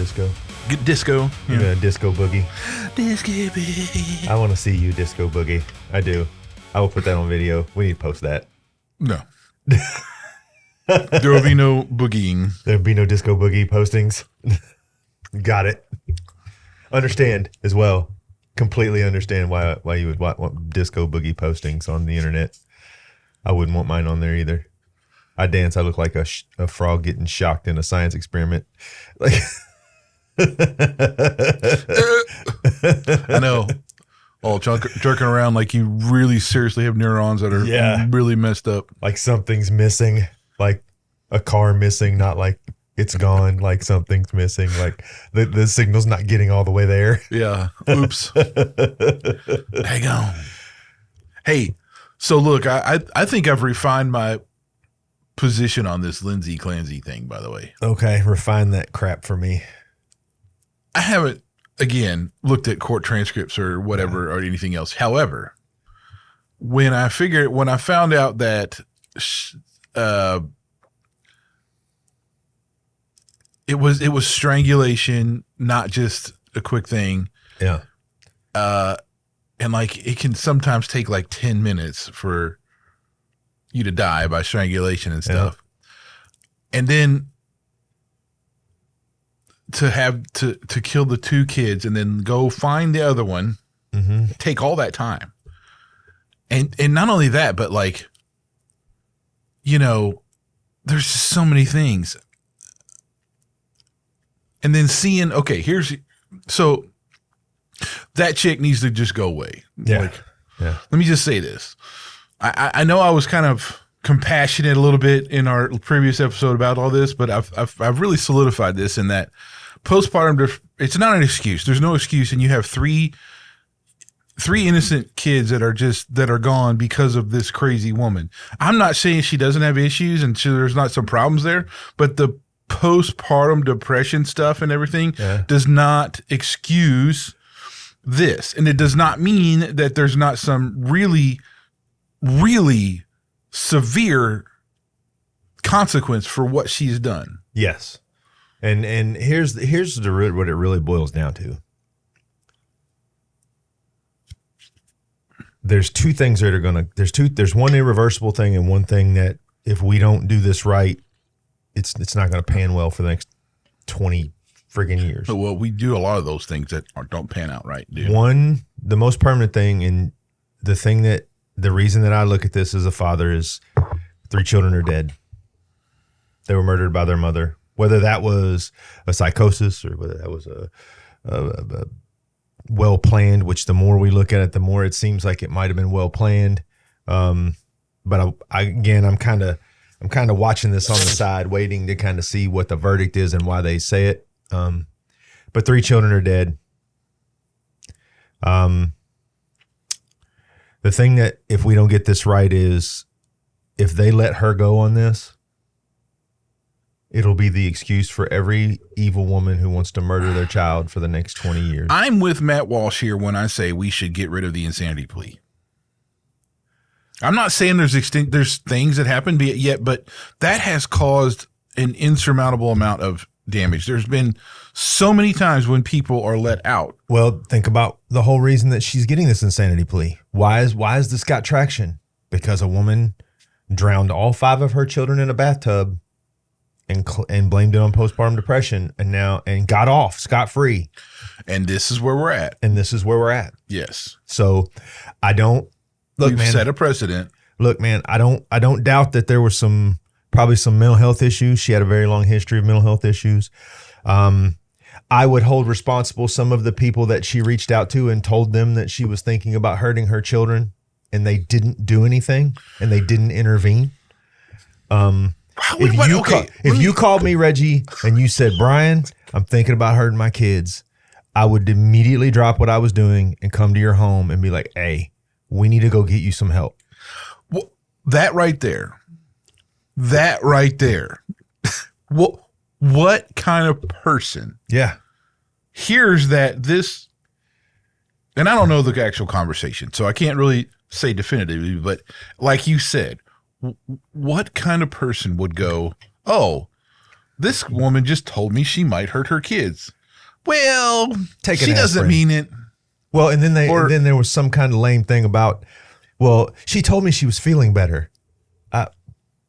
disco. Get disco. Yeah. Yeah. Disco boogie. Disco boogie. I want to see you disco boogie. I do. I will put that on video. We need to post that. No. There will be no boogieing. There'll be no disco boogie postings. Got it. Understand as well. Completely understand why you would want disco boogie postings on the internet. I wouldn't want mine on there either. I dance. I look like a frog getting shocked in a science experiment. Like, I know. All jerking around like you really seriously have neurons that are really messed up. Like something's missing. Like a car missing, not like it's gone. Like something's missing. Like the signal's not getting all the way there. Yeah. Oops. Hang on. Hey, so look, I think I've refined my position on this Lindsay Clancy thing, by the way. Okay, refine that crap for me. I haven't, again, looked at court transcripts or whatever or anything else. However, when I found out that it was strangulation, not just a quick thing. Yeah. And like it can sometimes take like 10 minutes for you to die by strangulation and stuff. Yeah. And then to have to kill the two kids and then go find the other one, take all that time. And not only that, but like, you know, there's just so many things. And then seeing, okay, so that chick needs to just go away. Yeah. Like, let me just say this. I know I was kind of compassionate a little bit in our previous episode about all this, but I've really solidified this in that postpartum, it's not an excuse. There's no excuse. And you have three innocent kids that are gone because of this crazy woman. I'm not saying she doesn't have issues and there's not some problems there, but the postpartum depression stuff and everything does not excuse this. And it does not mean that there's not some really, really severe consequence for what she's done. Yes. And here's what it really boils down to. There's two things that are there's one irreversible thing and one thing that if we don't do this right, it's not going to pan well for the next 20 friggin' years. Well, we do a lot of those things that don't pan out right, dude. One, the most permanent thing, and the reason that I look at this as a father is 3 children are dead. They were murdered by their mother. Whether that was a psychosis or whether that was a well-planned, which the more we look at it, the more it seems like it might have been well-planned. But I'm kind of watching this on the side, waiting to kind of see what the verdict is and why they say it. But 3 children are dead. The thing that if we don't get this right is if they let her go on this, it'll be the excuse for every evil woman who wants to murder their child for the next 20 years. I'm with Matt Walsh here when I say we should get rid of the insanity plea. I'm not saying there's things that happen yet, but that has caused an insurmountable amount of damage. There's been so many times when people are let out. Well, think about the whole reason that she's getting this insanity plea. Why is this got traction? Because a woman drowned all 5 of her children in a bathtub and blamed it on postpartum depression and got off scot-free. And this is where we're at. Yes. So we've set a precedent. Look, man, I don't doubt that there was probably some mental health issues. She had a very long history of mental health issues. I would hold responsible some of the people that she reached out to and told them that she was thinking about hurting her children and they didn't do anything and they didn't intervene. If you called me, Reggie, and you said, Brian, I'm thinking about hurting my kids, I would immediately drop what I was doing and come to your home and be like, hey, we need to go get you some help. Well, that right there. What kind of person hears this? And I don't know the actual conversation, so I can't really say definitively, but like you said, what kind of person would go, oh, this woman just told me she might hurt her kids. Well, Take an she doesn't aspirin. mean it. Well, and then then there was some kind of lame thing about, well, she told me she was feeling better.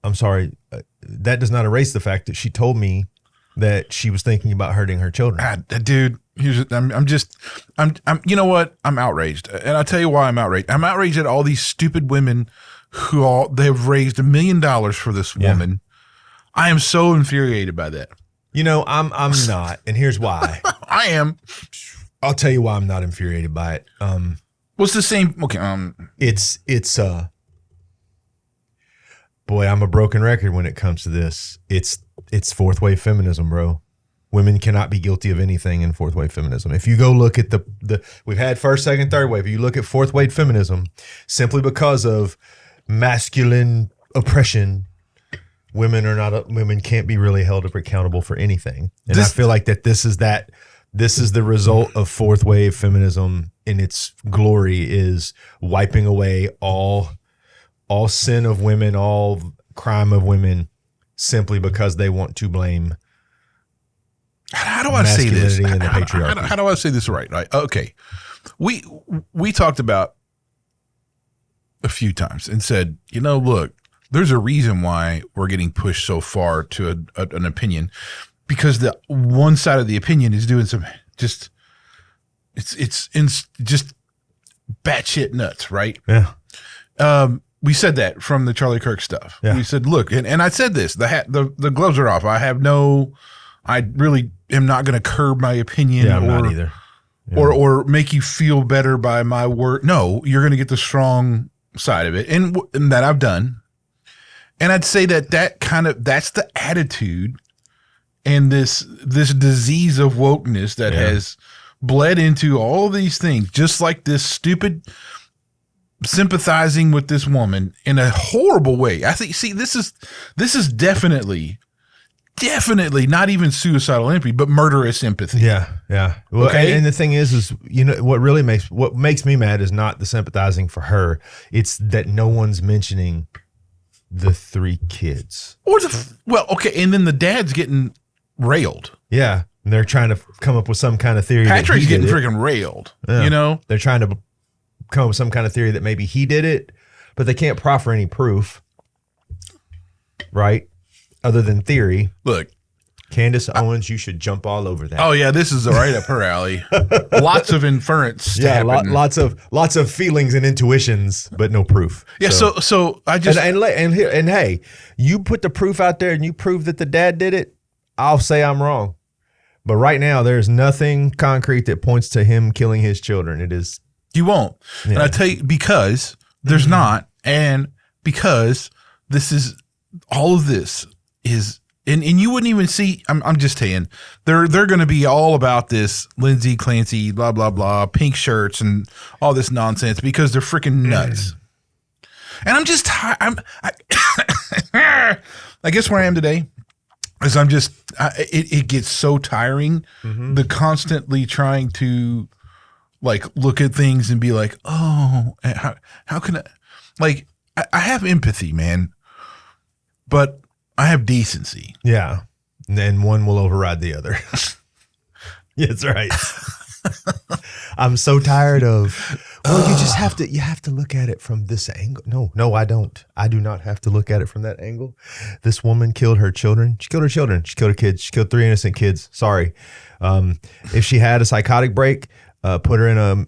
I'm sorry. That does not erase the fact that she told me that she was thinking about hurting her children. Dude, I'm you know what? I'm outraged. And I'll tell you why I'm outraged. I'm outraged at all these stupid women they've raised $1 million for this woman. I am so infuriated by that. You know, I'm not, and here's why. I am. I'll tell you why I'm not infuriated by it. What's the same? Okay. It's boy, I'm a broken record when it comes to this. It's fourth wave feminism, bro. Women cannot be guilty of anything in fourth wave feminism. If you go look at the we've had first, second, third wave. If you look at fourth wave feminism, simply because of masculine oppression, women can't be really held accountable for anything. And I feel like this is the result of fourth wave feminism in its glory, is wiping away all sin of women, all crime of women, simply because they want to blame. How do I say this? And the patriarchy. How do I say this right? Okay. We talked about a few times and said, look, there's a reason why we're getting pushed so far to an opinion, because the one side of the opinion is doing some just batshit nuts, right? Yeah. We said that from the Charlie Kirk stuff. Yeah. We said, look, and I said this, the gloves are off. I really am not going to curb my opinion. Yeah, I'm not either. Yeah. Or make you feel better by my word. No, you're going to get the strong side of it. And that I've done. And I'd say that's the attitude and this disease of wokeness that has bled into all of these things, just like this stupid sympathizing with this woman in a horrible way. I think, this is definitely not even suicidal empathy, but murderous empathy. Yeah. Yeah. Well, okay. And the thing is what makes me mad is not the sympathizing for her. It's that no one's mentioning the 3 kids. Okay. And then the dad's getting railed. Yeah. And they're trying to come up with some kind of theory. Patrick's getting freaking railed. Yeah. They're trying to come up with some kind of theory that maybe he did it, but they can't proffer any proof. Right? Other than theory. Look, Candace Owens, you should jump all over that. Oh yeah, this is right up her alley. Lots of inference. Yeah, lots of feelings and intuitions, but no proof. Yeah, so I just and hey, you put the proof out there and you prove that the dad did it, I'll say I'm wrong. But right now, there's nothing concrete that points to him killing his children. It is. You won't. Yeah. And I tell you, because there's not, and because this is all of this is. And you wouldn't even see. I'm just saying they're going to be all about this Lindsay Clancy, blah blah blah, pink shirts and all this nonsense because they're freaking nuts. And I'm just I guess where I am today is it gets so tiring, the constantly trying to like look at things and be like, oh, how can I have empathy, man, but I have decency. Yeah. And one will override the other. That's right. I'm so tired of, you have to look at it from this angle. No, I don't. I do not have to look at it from that angle. This woman killed her children. She killed her children. She killed her kids. She killed 3 innocent kids. Sorry. If she had a psychotic break, put her in a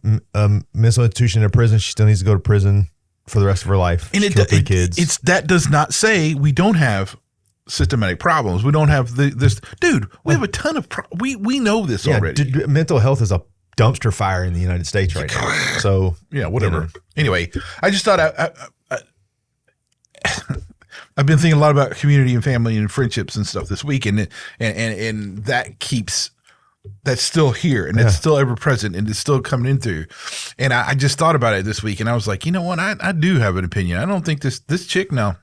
mental institution in a prison, she still needs to go to prison for the rest of her life. And she killed 3 kids. That does not say we don't have systematic problems. We don't have this, dude. We have a ton of we know this already. Mental health is a dumpster fire in the United States right now. So yeah, whatever. Anyway, I just thought I've been thinking a lot about community and family and friendships and stuff this week, and that's still here, and it's still ever present, and it's still coming in through. And I just thought about it this week, and I was like, you know what? I do have an opinion. I don't think this chick. No,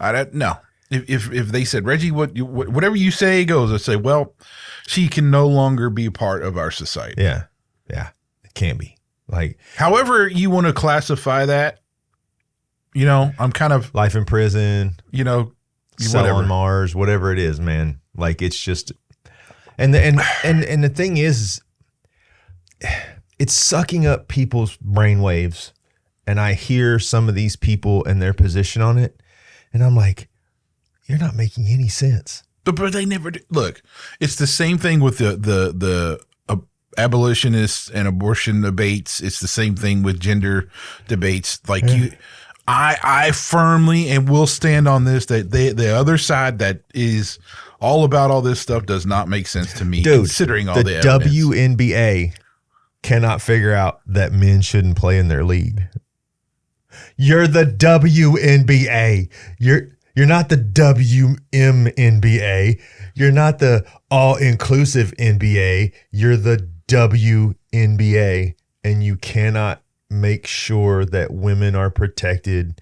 no. If they said, Reggie, whatever you say goes, I say, well, she can no longer be a part of our society. Yeah. Yeah. It can't be. Like, however you want to classify that, I'm kind of life in prison, Cell on Mars, whatever it is, man. Like it's just, and the thing is, it's sucking up people's brainwaves. And I hear some of these people and their position on it, and I'm like, you're not making any sense. But they never do. Look, it's the same thing with the abolitionists and abortion debates. It's the same thing with gender debates. Like I firmly and will stand on this that the other side that is all about all this stuff does not make sense to me. Dude, considering all the evidence. WNBA cannot figure out that men shouldn't play in their league. You're the WNBA. You're not the WMNBA. You're not the all-inclusive NBA. You're the WNBA, and you cannot make sure that women are protected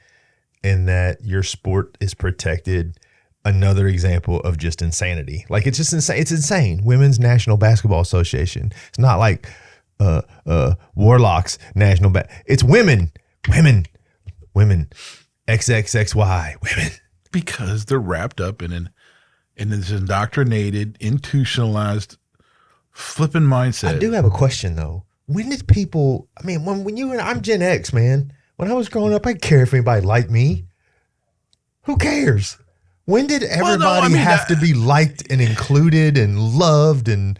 and that your sport is protected. Another example of just insanity. Like it's just insane. It's insane. Women's National Basketball Association. It's not like Warlocks National It's women. XXXY women. Because they're wrapped up in this indoctrinated, institutionalized, flipping mindset. I do have a question though. When did people? I mean, when you and I'm Gen X, man. When I was growing up, I didn't care if anybody liked me. Who cares? When did everybody have to be liked and included and loved and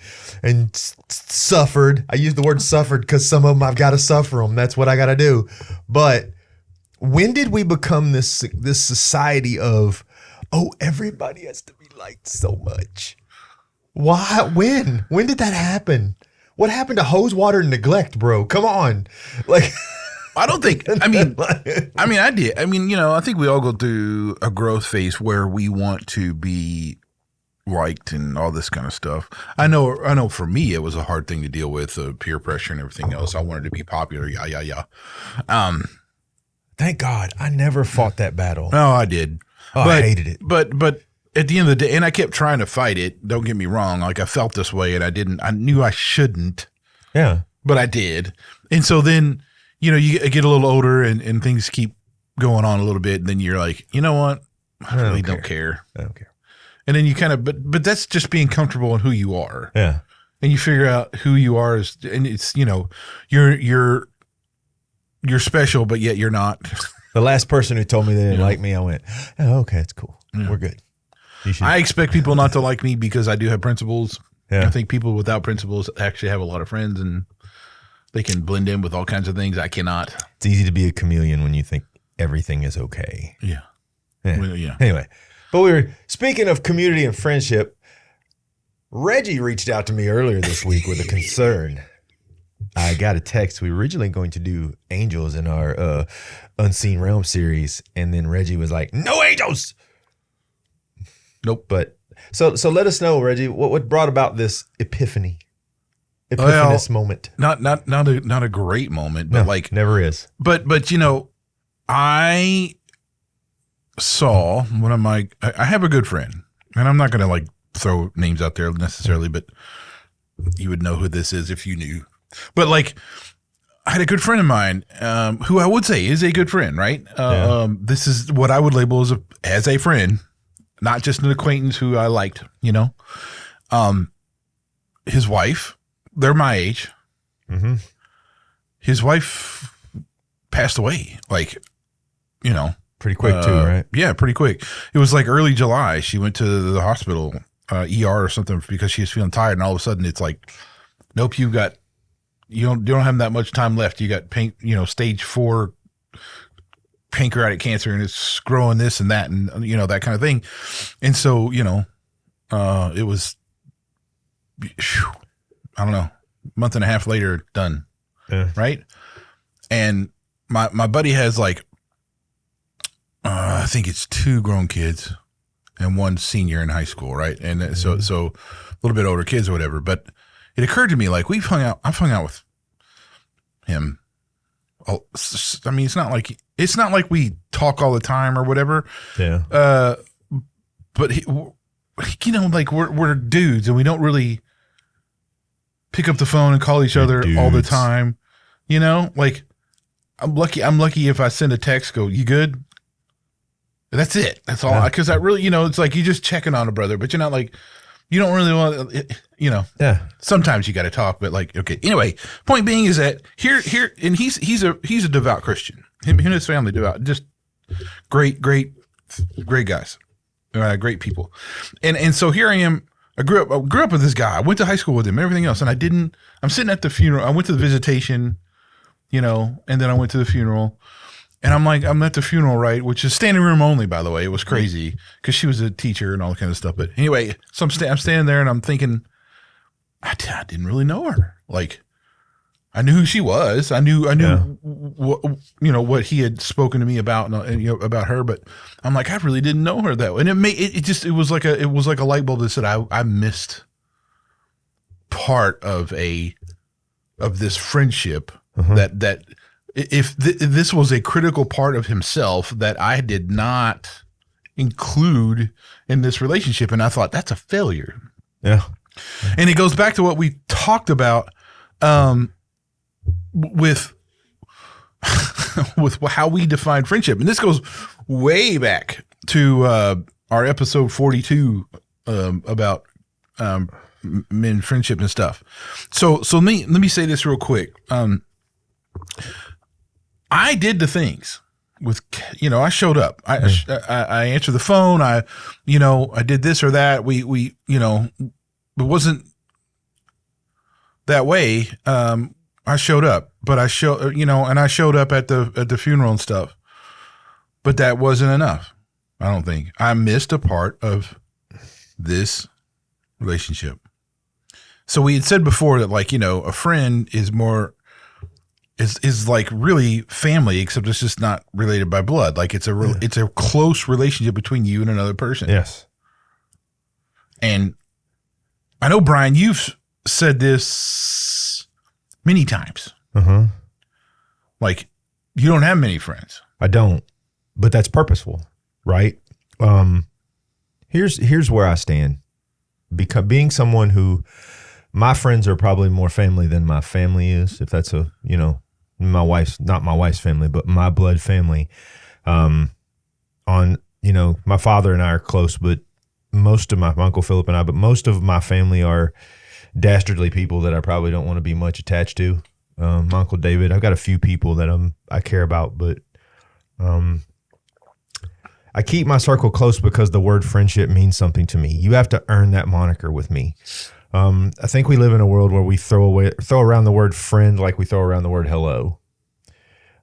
suffered? I use the word suffered because some of them I've got to suffer them. That's what I got to do. But when did we become this society of, oh, everybody has to be liked so much? Why? When did that happen? What happened to hose water and neglect, bro? Come on. Like, I don't think, I did. I mean, I think we all go through a growth phase where we want to be liked and all this kind of stuff. I know for me, it was a hard thing to deal with, peer pressure and everything else. I wanted to be popular. Yeah. Thank God I never fought that battle. No, I did. I hated it. But at the end of the day, and I kept trying to fight it. Don't get me wrong. Like I felt this way and I knew I shouldn't. Yeah. But I did. And so then, you get a little older and things keep going on a little bit. And then you're like, you know what? I really don't care. I don't care. And then you kind of, but that's just being comfortable in who you are. Yeah. And you figure out who you are and it's, you're special, but yet you're not. The last person who told me they didn't like me, I went, oh, okay, it's cool. Yeah. We're good. I expect people not to like me because I do have principles. Yeah. I think people without principles actually have a lot of friends and they can blend in with all kinds of things. I cannot. It's easy to be a chameleon when you think everything is okay. Yeah. Well, yeah. Anyway, but we were speaking of community and friendship. Reggie reached out to me earlier this week with a concern. I got a text. We were originally going to do angels in our Unseen Realm series, and then Reggie was like, "No angels." Nope. But so let us know, Reggie, what brought about this epiphanous moment. Not a great moment, but never is. But I saw one of my. I have a good friend, and I'm not going to throw names out there necessarily, but you would know who this is if you knew. But I had a good friend of mine who I would say is a good friend, right? This is what I would label as a friend, not just an acquaintance who I liked, His wife, they're my age. Mm-hmm. His wife passed away, pretty quick too, right? Yeah, pretty quick. It was early July. She went to the hospital, ER or something because she was feeling tired, and all of a sudden it's nope, you don't have that much time left. You got stage 4 pancreatic cancer, and it's growing this and that, and that kind of thing. And so it was, I don't know, a month and a half later, done. Yeah. Right. And my buddy has I think it's 2 grown kids and 1 senior in high school. Right. And so a little bit older kids or whatever, but it occurred to me, I've hung out with him. I mean, it's not like we talk all the time or whatever. Yeah. But we're dudes and we don't really pick up the phone and call each other all the time. I'm lucky if I send a text, go, you good? That's it. That's all. Because I really, it's you're just checking on a brother, but you're not you don't really want to, Yeah. sometimes you got to talk, but like, okay. Anyway, point being is that here, and he's a devout Christian. Him and his family devout, just great guys, great people. And so here I am. I grew up with this guy. I went to high school with him, everything else. And I'm sitting at the funeral. I went to the visitation, and then I went to the funeral. And I'm at the funeral, right? Which is standing room only, by the way. It was crazy because she was a teacher and all that kind of stuff. But anyway, so I'm standing there and I'm thinking, I didn't really know her. Like, I knew who she was. I knew what he had spoken to me about, and about her. But I'm like, I really didn't know her that way. And it was like a light bulb that said I missed part of this friendship that. If this was a critical part of himself that I did not include in this relationship, and I thought that's a failure. Yeah. And it goes back to what we talked about with how we define friendship. And this goes way back to our episode 42 about men friendship and stuff. So let me say this real quick. I did the things with, I showed up. I answered the phone. I did this or that. We it wasn't that way. I showed up, but I showed up at the funeral and stuff, but that wasn't enough. I don't think. I missed a part of this relationship. So we had said before that, like, a friend is more, is like really family, except it's just not related by blood. Like it's a close relationship between you and another person. Yes. And I know, Brian, you've said this many times. Like, you don't have many friends. I don't, but that's purposeful, right? Here's where I stand. Being someone who, my friends are probably more family than my family is, if that's not my wife's family, but my blood family. My father and I are close, but most of my Uncle Philip and I, but most of my family are dastardly people that I probably don't want to be much attached to. My Uncle David, I've got a few people that I care about, but I keep my circle close because the word friendship means something to me. You have to earn that moniker with me. I think we live in a world where we throw around the word friend like we throw around the word hello.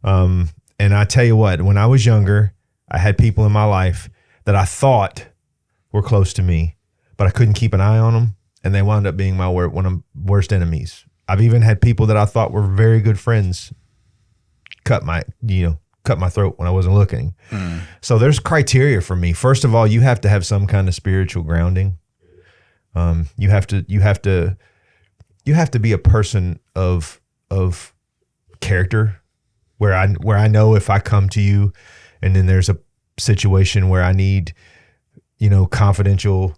And I tell you what, when I was younger, I had people in my life that I thought were close to me, but I couldn't keep an eye on them, and they wound up being my one of my worst enemies. I've even had people that I thought were very good friends cut my throat when I wasn't looking. So there's criteria for me. First of all, you have to have some kind of spiritual grounding. You have to be a person of character where I know if I come to you and then there's a situation where I need, confidential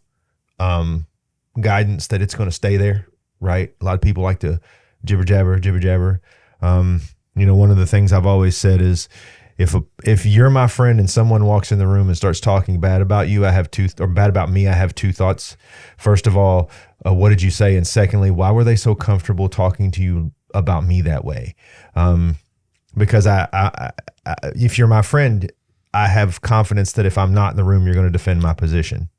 guidance, that it's going to stay there, right? A lot of people like to jibber jabber. One of the things I've always said is, if you're my friend and someone walks in the room and starts talking bad about you, bad about me, I have two thoughts. First of all, what did you say? And secondly, why were they so comfortable talking to you about me that way? Because I if you're my friend, I have confidence that if I'm not in the room, you're going to defend my position.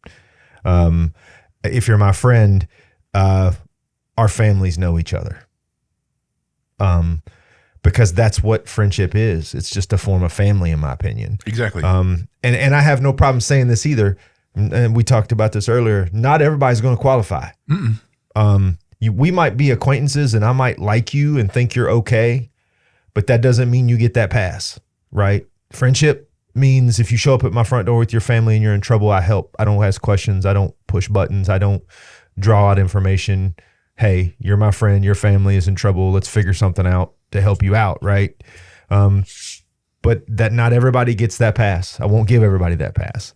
If you're my friend, our families know each other. Because that's what friendship is. It's just a form of family, in my opinion. Exactly. And I have no problem saying this either. And we talked about this earlier. Not everybody's going to qualify. We might be acquaintances, and I might like you and think you're okay, but that doesn't mean you get that pass, right? Friendship means if you show up at my front door with your family and you're in trouble, I help. I don't ask questions. I don't push buttons. I don't draw out information. Hey, you're my friend. Your family is in trouble. Let's figure something out to help you out, right? But that not everybody gets that pass. I won't give everybody that pass.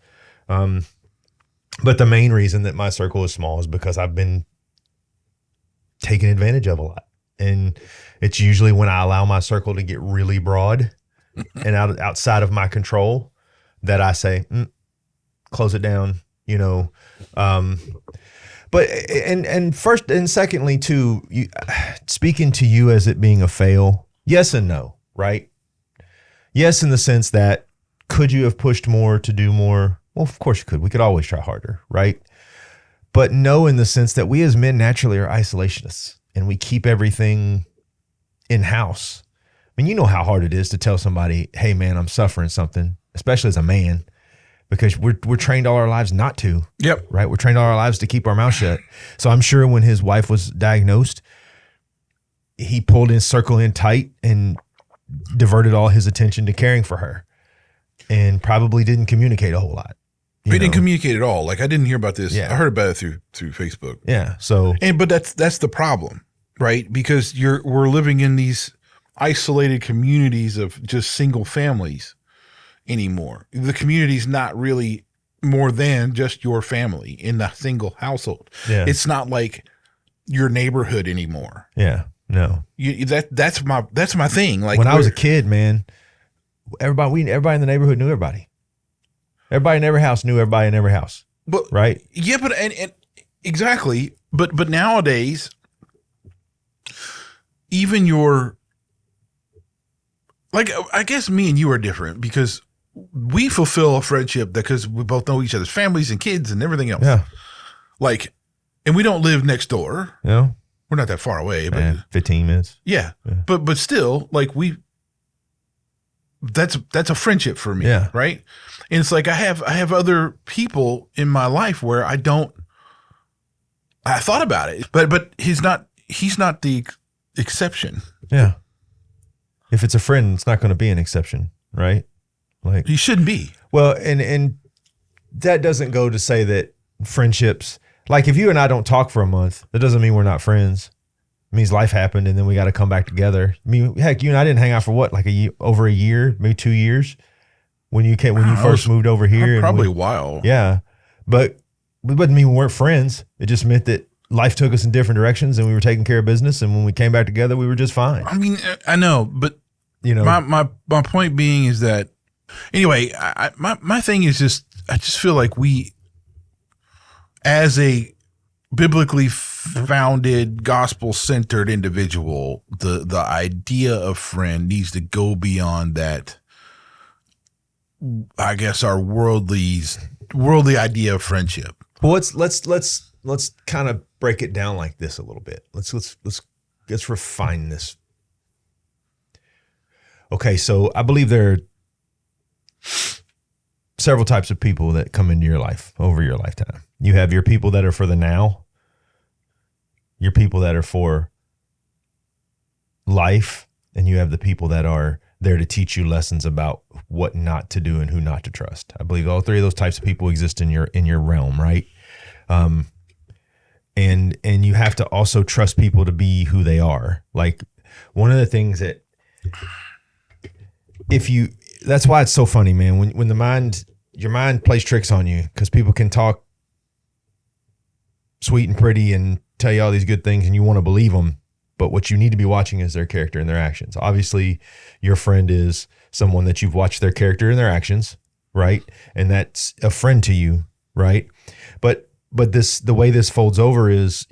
But the main reason that my circle is small is because I've been taken advantage of a lot. And it's usually when I allow my circle to get really broad and outside of my control that I say, close it down, But But and first and secondly too, speaking to you as it being a fail, yes and no, right? Yes, in the sense that could you have pushed more to do more? Well, of course you could. We could always try harder, right? But no, in the sense that we as men naturally are isolationists and we keep everything in house. I mean, you know how hard it is to tell somebody, "Hey, man, I'm suffering something," especially as a man, because we're trained all our lives not to. Yep. Right. We're trained all our lives to keep our mouth shut. So I'm sure when his wife was diagnosed, he pulled his circle in tight and diverted all his attention to caring for her, and probably didn't communicate a whole lot. He didn't communicate at all. Like I didn't hear about this. Yeah. I heard about it through Facebook. Yeah. So, but that's the problem, right? Because we're living in these isolated communities of just single families anymore. The community's not really more than just your family in a single household. Yeah. It's not like your neighborhood anymore. yeah, no. That's my thing. Like When I was a kid, man, everybody in the neighborhood knew everybody. Everybody in every house knew everybody in every house. but Right. yeah, but and exactly. But nowadays, even like I guess me and you are different because we fulfill a friendship because we both know each other's families and kids and everything else. Yeah. Like, and we don't live next door. You know, We're not that far away, but 15 minutes. yeah. But still, like that's a friendship for me. Yeah. Right. And it's like I have other people in my life where I thought about it, but he's not the exception. Yeah. If it's a friend, it's not going to be an exception, right? Like He shouldn't be. Well, and that doesn't go to say that friendships, like if you and I don't talk for a month, that doesn't mean we're not friends. It means life happened and then we got to come back together. I mean, heck, you and I didn't hang out for what, like over a year, maybe 2 years when you first moved over here. Probably a while. Yeah. But it doesn't mean we weren't friends. It just meant that life took us in different directions and we were taking care of business. And when we came back together, we were just fine. I mean, I know, but You know, my point being is that anyway, my thing is just I just feel like we, as a biblically founded, gospel-centered individual, the idea of friend needs to go beyond that. I guess our worldly idea of friendship. well, let's kind of break it down like this a little bit. Let's refine this. Okay, so I believe there are several types of people that come into your life over your lifetime. You have your people that are for the now, your people that are for life, and you have the people that are there to teach you lessons about what not to do and who not to trust. I believe all three of those types of people exist in your realm, right? And you have to also trust people to be who they are. Like one of the things that that's why it's so funny, man. When your mind plays tricks on you, because people can talk sweet and pretty and tell you all these good things and you want to believe them. But what you need to be watching is their character and their actions. Obviously, your friend is someone that you've watched their character and their actions, right? And that's a friend to you, right? But the way this folds over is,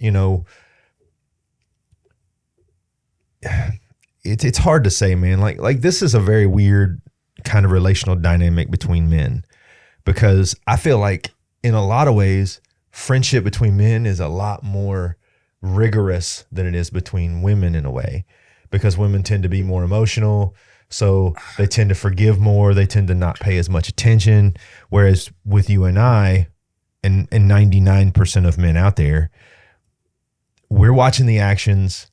it's hard to say, man. Like this is a very weird kind of relational dynamic between men, because I feel like in a lot of ways, friendship between men is a lot more rigorous than it is between women in a way, because women tend to be more emotional. So they tend to forgive more. They tend to not pay as much attention. Whereas with you and I, and 99% of men out there, we're watching the actions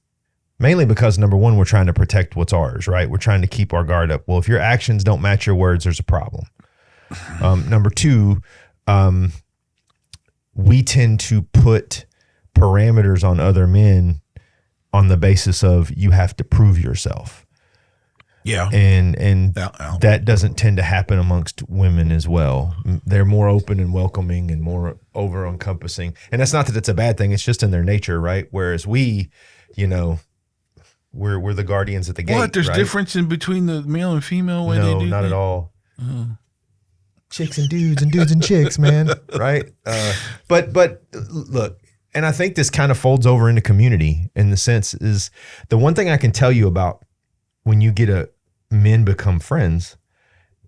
mainly because, number one, we're trying to protect what's ours, right? We're trying to keep our guard up. Well, if your actions don't match your words, there's a problem. Number two, we tend to put parameters on other men on the basis of you have to prove yourself. Yeah. And that doesn't tend to happen amongst women as well. They're more open and welcoming and more over encompassing. And that's not that it's a bad thing. It's just in their nature, right? Whereas we, we're the guardians at the gate. What? There's right? difference in between the male and female when they do not that? at all. Chicks and dudes and chicks, man. Right. But look, and I think this kind of folds over into community in the sense is the one thing I can tell you about when you get men become friends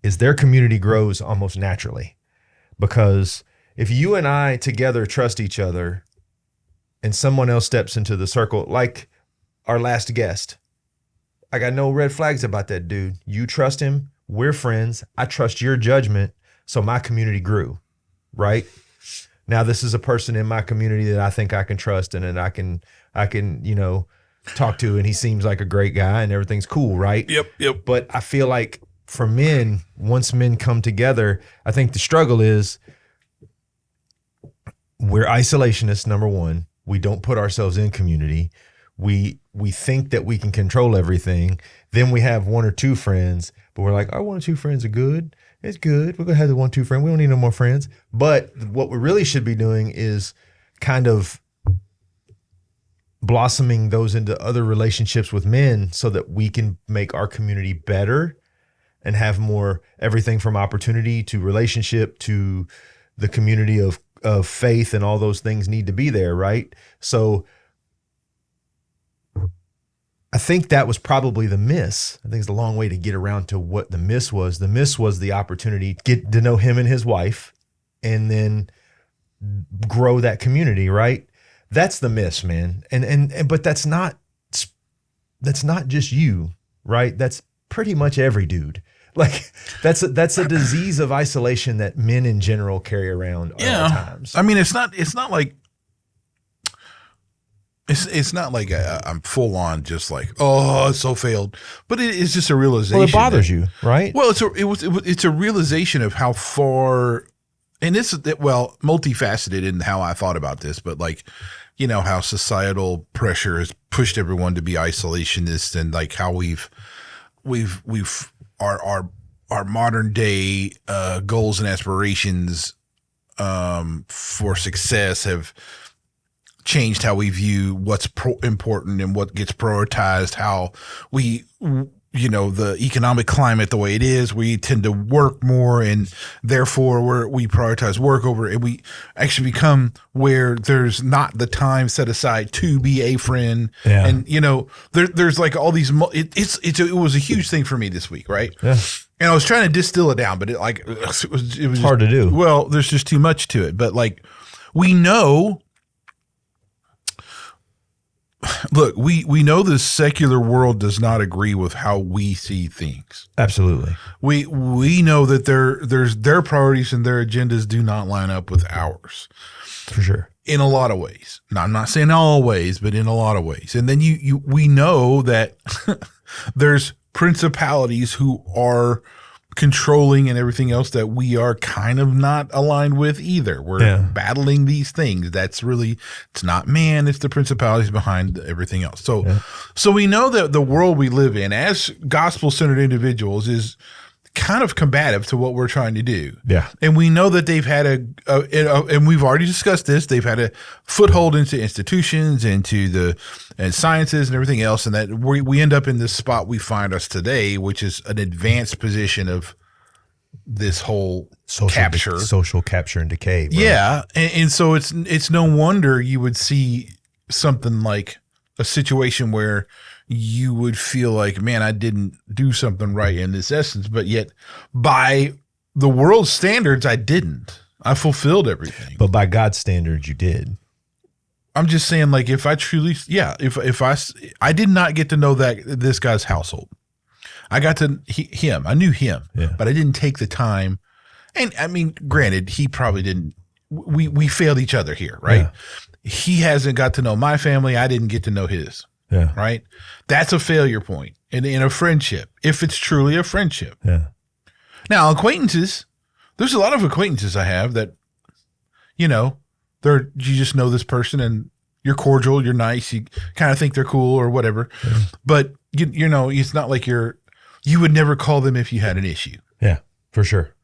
is their community grows almost naturally. Because if you and I together trust each other and someone else steps into the circle, like our last guest, I got no red flags about that dude. You trust him. We're friends. I trust your judgment. So my community grew, right? Now this is a person in my community that I think I can trust and that I can, talk to, and he seems like a great guy and everything's cool, right? Yep. But I feel like for men, once men come together, I think the struggle is we're isolationists, number one. We don't put ourselves in community. We think that we can control everything. Then we have one or two friends, but we're like, our one or two friends are good. It's good. We're going to have the 1-2 friend. We don't need no more friends. But what we really should be doing is kind of blossoming those into other relationships with men so that we can make our community better and have more everything from opportunity to relationship to the community of faith, and all those things need to be there, right? So I think that was probably the miss. I think it's a long way to get around to what the miss was. The miss was the opportunity to get to know him and his wife and then grow that community, right? That's the miss, man. But that's not just you, right? That's pretty much every dude. Like that's a disease of isolation that men in general carry around at all times. I mean, it's not like I'm full on just like, oh, it's so failed, but it's just a realization. Well, it bothers you, right? Well, it's a realization of how far, and it's multifaceted in how I thought about this, but like, how societal pressure has pushed everyone to be isolationist, and like how we've our modern day goals and aspirations for success have changed how we view what's important and what gets prioritized, how we, the economic climate the way it is, we tend to work more, and therefore we prioritize work over, and we actually become where there's not the time set aside to be a friend. Yeah. And, there's like all these, it was a huge thing for me this week. Right. Yeah. And I was trying to distill it down, but it was hard to do. Well, there's just too much to it, but like we know, look, we know the secular world does not agree with how we see things. Absolutely. We know that their priorities and their agendas do not line up with ours. For sure. In a lot of ways. Now, I'm not saying all ways, but in a lot of ways. And then we know that there's principalities who are controlling and everything else that we are kind of not aligned with either. We're battling these things. That's really, it's not man, it's the principalities behind everything else. So we know that the world we live in as gospel-centered individuals is kind of combative to what we're trying to do. Yeah. And we know that they've had and we've already discussed this, they've had a foothold into institutions, into and sciences and everything else, and that we end up in this spot we find us today, which is an advanced position of this whole social capture and decay. Bro. Yeah. And so it's no wonder you would see something like a situation where you would feel like, man, I didn't do something right in this essence, but yet by the world's standards, I didn't. I fulfilled everything. But by God's standards, you did. I'm just saying, like, if I truly, if I did not get to know this guy's household. I got to him. I knew him, but I didn't take the time. And I mean, granted, he probably didn't. We failed each other here, right? Yeah. He hasn't got to know my family. I didn't get to know his. Yeah. Right. That's a failure point in a friendship, if it's truly a friendship. Yeah. Now, acquaintances, there's a lot of acquaintances I have that, you just know this person and you're cordial, you're nice, you kind of think they're cool or whatever. Yeah. But it's not like you would never call them if you had an issue. Yeah, for sure.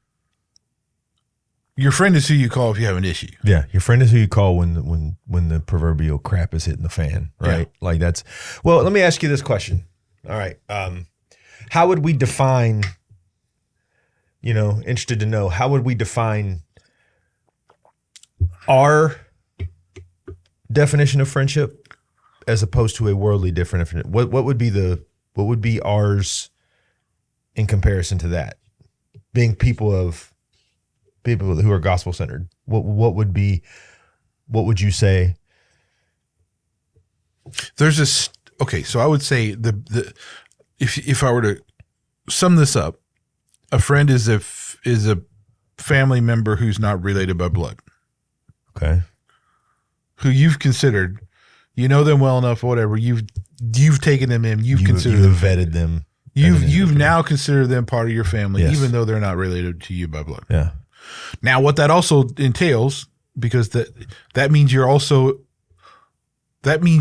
Your friend is who you call if you have an issue. Yeah, your friend is who you call when the proverbial crap is hitting the fan, right? Yeah. Like that's. Well, let me ask you this question. All right, how would we define? Interested to know, how would we define our definition of friendship as opposed to a worldly definition? What would be ours in comparison to that? Being people who are gospel centered. What would you say? There's this. Okay, so I would say if I were to sum this up, a friend is a family member who's not related by blood. Okay. Who you've considered, you know them well enough, whatever. You've taken them in. You've considered them. Vetted them. You've now considered them part of your family, yes. even though they're not related to you by blood. Yeah. Now, what that also entails, because that means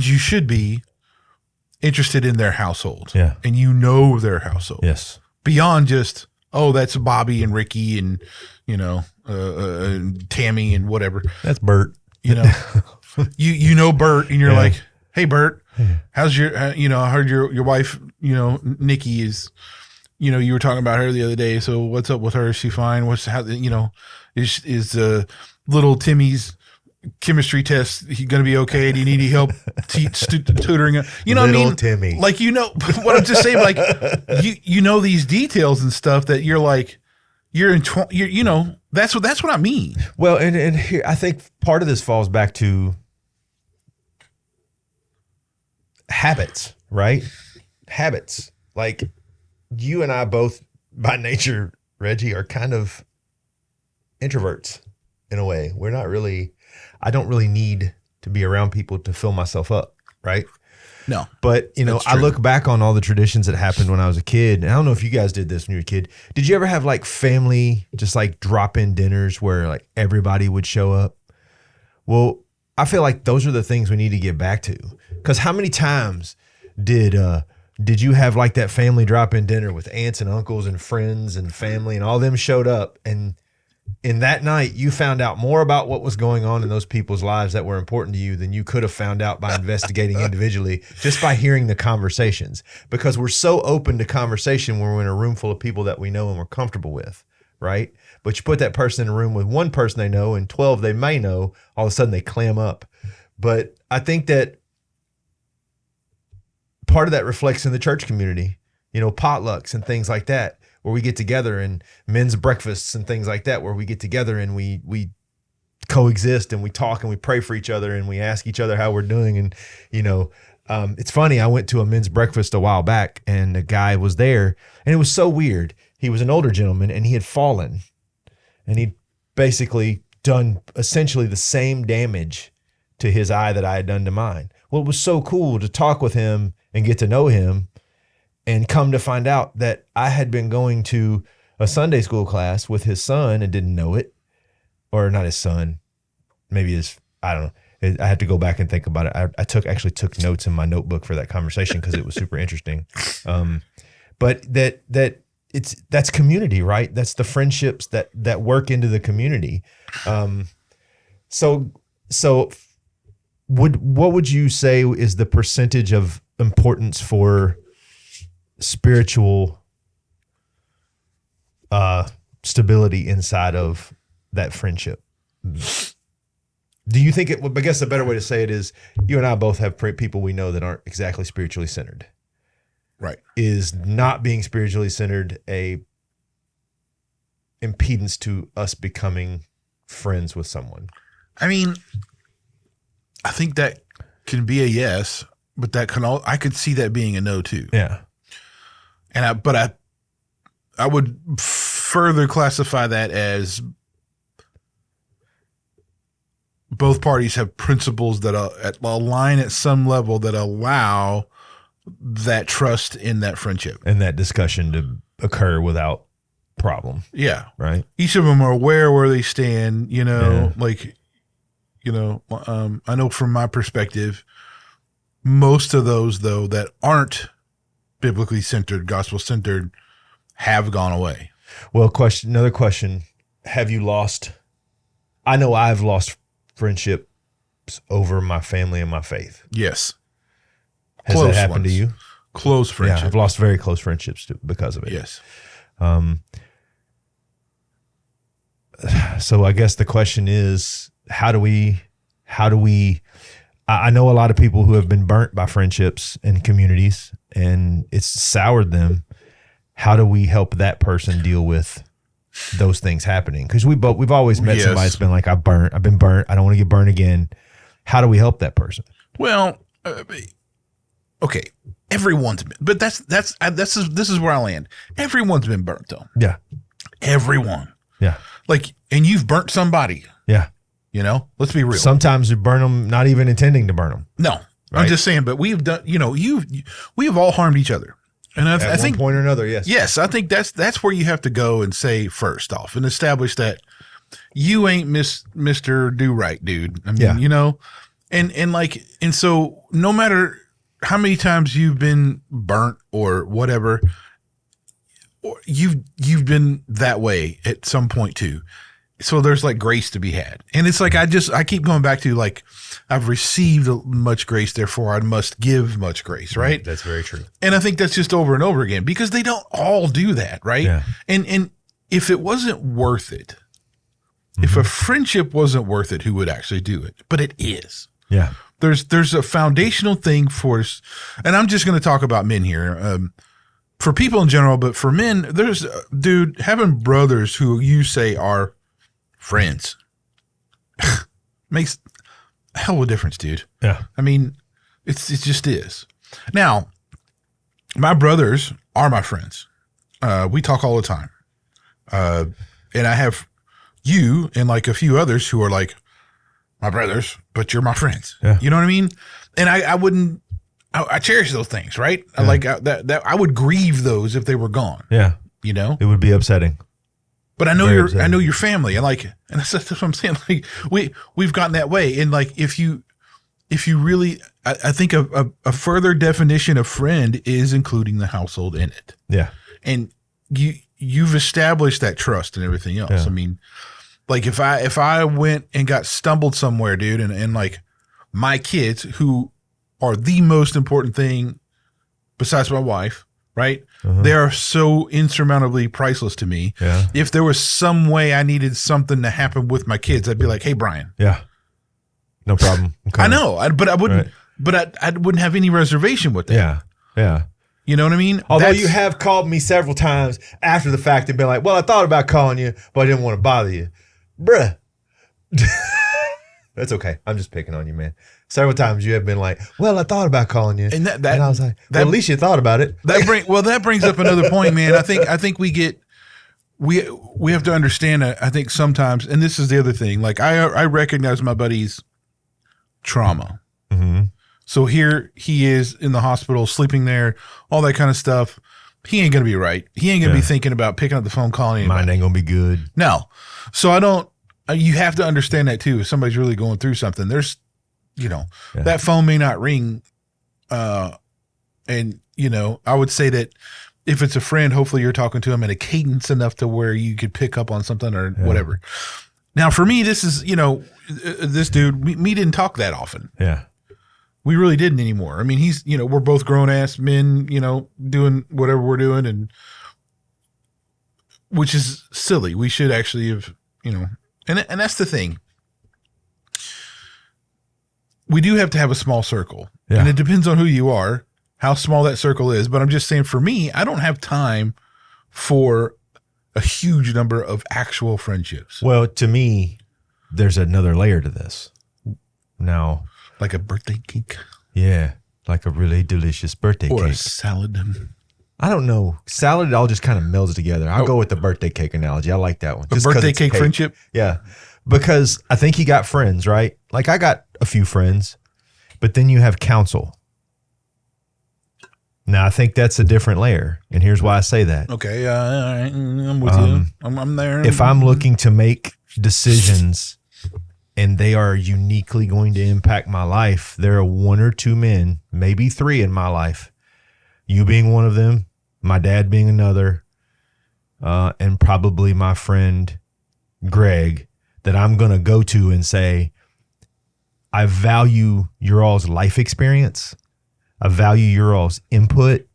you should be interested in their household. Yeah. And you know their household. Yes. Beyond just, oh, that's Bobby and Ricky and, Tammy and whatever. That's Bert. You know Bert, and you're like, hey, Bert, how's your, I heard your wife, Nikki is, you were talking about her the other day. So what's up with her? Is she fine? Is little Timmy's chemistry test going to be okay? Do you need any help tutoring? You know little what I mean? Timmy. Like, what I'm just saying, like, these details and stuff that you're like, that's what I mean. Well, and here, I think part of this falls back to habits, right? Habits. Like you and I both by nature, Reggie, are kind of introverts in a way. I don't really need to be around people to fill myself up, right? No. But, I look back on all the traditions that happened when I was a kid. And I don't know if you guys did this when you were a kid. Did you ever have like family, just like drop-in dinners where like everybody would show up? Well, I feel like those are the things we need to get back to. Because how many times did you have like that family drop-in dinner with aunts and uncles and friends and family and all them showed up, and in that night, you found out more about what was going on in those people's lives that were important to you than you could have found out by investigating individually, just by hearing the conversations. Because we're so open to conversation when we're in a room full of people that we know and we're comfortable with, right? But you put that person in a room with one person they know and 12 they may know, all of a sudden they clam up. But I think that part of that reflects in the church community, potlucks and things like that, where we get together, and men's breakfasts and things like that, where we get together and we coexist and we talk and we pray for each other and we ask each other how we're doing. And, it's funny. I went to a men's breakfast a while back and a guy was there and it was so weird. He was an older gentleman and he had fallen and he'd basically done essentially the same damage to his eye that I had done to mine. Well, it was so cool to talk with him and get to know him, and come to find out that I had been going to a Sunday school class with his son and didn't know it. Or not his son, maybe I don't know. I had to go back and think about it. I actually took notes in my notebook for that conversation because it was super interesting. But that's community, right? That's the friendships that work into the community. So what would you say is the percentage of importance for spiritual stability inside of that friendship? Do you think I guess the better way to say it is, you and I both have people we know that aren't exactly spiritually centered. Right. Is not being spiritually centered a impedance to us becoming friends with someone? I mean, I think that can be a yes, but I could see that being a no too. Yeah. But I would further classify that as both parties have principles that align at some level that allow that trust in that friendship and that discussion to occur without problem. Yeah. Right. Each of them are aware where they stand, I know from my perspective, most of those though that aren't biblically centered, gospel centered, have gone away. Well, another question. Have you lost? I know I've lost friendships over my family and my faith. Yes. Has that happened to you? Close friendships. Yeah, I've lost very close friendships because of it. Yes. So I guess the question is, how do we I know a lot of people who have been burnt by friendships and communities, and it's soured them. How do we help that person deal with those things happening? Because we've always met somebody that's been like, I've been burnt. I don't want to get burnt again. How do we help that person? Well, okay, everyone's been, but this is where I land. Everyone's been burnt though. Yeah, everyone. Yeah, like, and you've burnt somebody. Yeah, you know, let's be real. Sometimes you burn them, not even intending to burn them. No, right? I'm just saying. But we've done. You know, we have all harmed each other. And I think at one point or another, yes. Yes, I think that's where you have to go and say first off and establish that you ain't Mr. Do Right, dude. I mean, you know, and so no matter how many times you've been burnt or whatever, or you've been that way at some point too. So there's like grace to be had. And it's like I keep going back to like I've received much grace, therefore I must give much grace, right? That's very true. And I think that's just over and over again because they don't all do that, right? Yeah. And if it wasn't worth it, if a friendship wasn't worth it, who would actually do it? But it is. Yeah. There's a foundational thing for us, and I'm just going to talk about men here. For people in general, but for men, there's dude, having brothers who you say are friends makes a hell of a difference, dude. Yeah. I mean, it just is. Now, my brothers are my friends. We talk all the time. And I have you and like a few others who are like my brothers, but you're my friends. Yeah. You know what I mean? And I cherish those things, right? Yeah. I like that I would grieve those if they were gone. Yeah. You know? It would be upsetting. But I know your family, and that's what I'm saying. Like we've gotten that way, and like if you really, I think a further definition of friend is including the household in it. Yeah, and you've established that trust and everything else. Yeah. I mean, like if I went and got stumbled somewhere, dude, and like my kids who are the most important thing besides my wife. Right? They are so insurmountably priceless to me. Yeah. If there was some way I needed something to happen with my kids, I'd be like, "Hey, Brian." Yeah. No problem. I know, but I wouldn't. Right. But I wouldn't have any reservation with that. Yeah. Yeah. You know what I mean? Although you have called me several times after the fact and been like, "Well, I thought about calling you, but I didn't want to bother you, bruh." That's okay. I'm just picking on you, man. Several times you have been like, "Well, I thought about calling you," and I was like, "Well, at least you thought about it." That brings up another point, man. I think we have to understand. I think sometimes, and this is the other thing. Like I recognize my buddy's trauma. Mm-hmm. So here he is in the hospital, sleeping there, all that kind of stuff. He ain't gonna be right. He ain't gonna be thinking about picking up the phone, calling anybody. Mine ain't gonna be good. No. So I don't. You have to understand that too. If somebody's really going through something, there's, that phone may not ring. And, I would say that if it's a friend, hopefully you're talking to him at a cadence enough to where you could pick up on something or whatever. Now, for me, this is, this dude, me didn't talk that often. Yeah. We really didn't anymore. I mean, he's, we're both grown ass men, doing whatever we're doing, and which is silly. We should actually have, and that's the thing. We do have to have a small circle. Yeah. And it depends on who you are, how small that circle is. But I'm just saying, for me, I don't have time for a huge number of actual friendships. Well, to me, there's another layer to this. Now, like a birthday cake. Yeah, like a really delicious birthday cake. Or a salad. I don't know. Salad, it all just kind of melds together. I'll go with the birthday cake analogy. I like that one. A birthday cake friendship? Yeah. Because I think he got friends, right? Like I got a few friends, but then you have counsel. Now, I think that's a different layer. And here's why I say that. Okay. All right. I'm with you. I'm there. If I'm looking to make decisions and they are uniquely going to impact my life, there are one or two men, maybe three in my life. You being one of them, my dad being another, and probably my friend Greg, that I'm going to go to and say, I value your all's life experience. I value your all's input,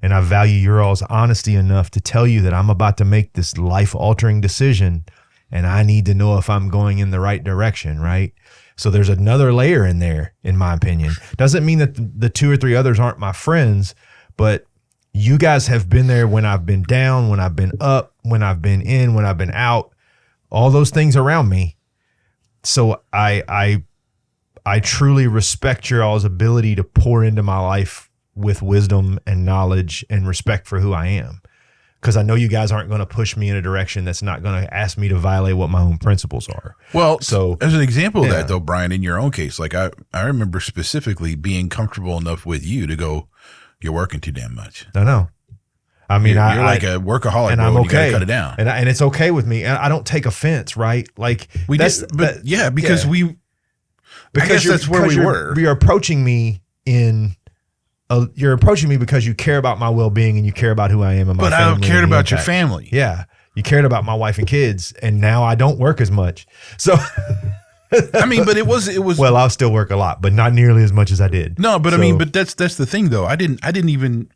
and I value your all's honesty enough to tell you that I'm about to make this life-altering decision, and I need to know if I'm going in the right direction, right? So there's another layer in there, in my opinion. Doesn't mean that the 2 or 3 others aren't my friends, but you guys have been there when I've been down, when I've been up, when I've been in, when I've been out, all those things around me. So I truly respect your all's ability to pour into my life with wisdom and knowledge and respect for who I am. Because I know you guys aren't going to push me in a direction that's not going to ask me to violate what my own principles are. Well, so as an example of that, though, Brian, in your own case, like I remember specifically being comfortable enough with you to go, you're working too damn much. I know. I mean, you're like a workaholic, and bro, I'm okay. You gotta cut it down, and it's okay with me, and I don't take offense, right? Like because that's where we were. You're approaching me you're approaching me because you care about my well-being and you care about who I am and my family. But I cared about your family. Yeah, you cared about my wife and kids, and now I don't work as much. So, I mean, but it was. Well, I'll still work a lot, but not nearly as much as I did. No, but I mean, but that's the thing, though. I didn't even.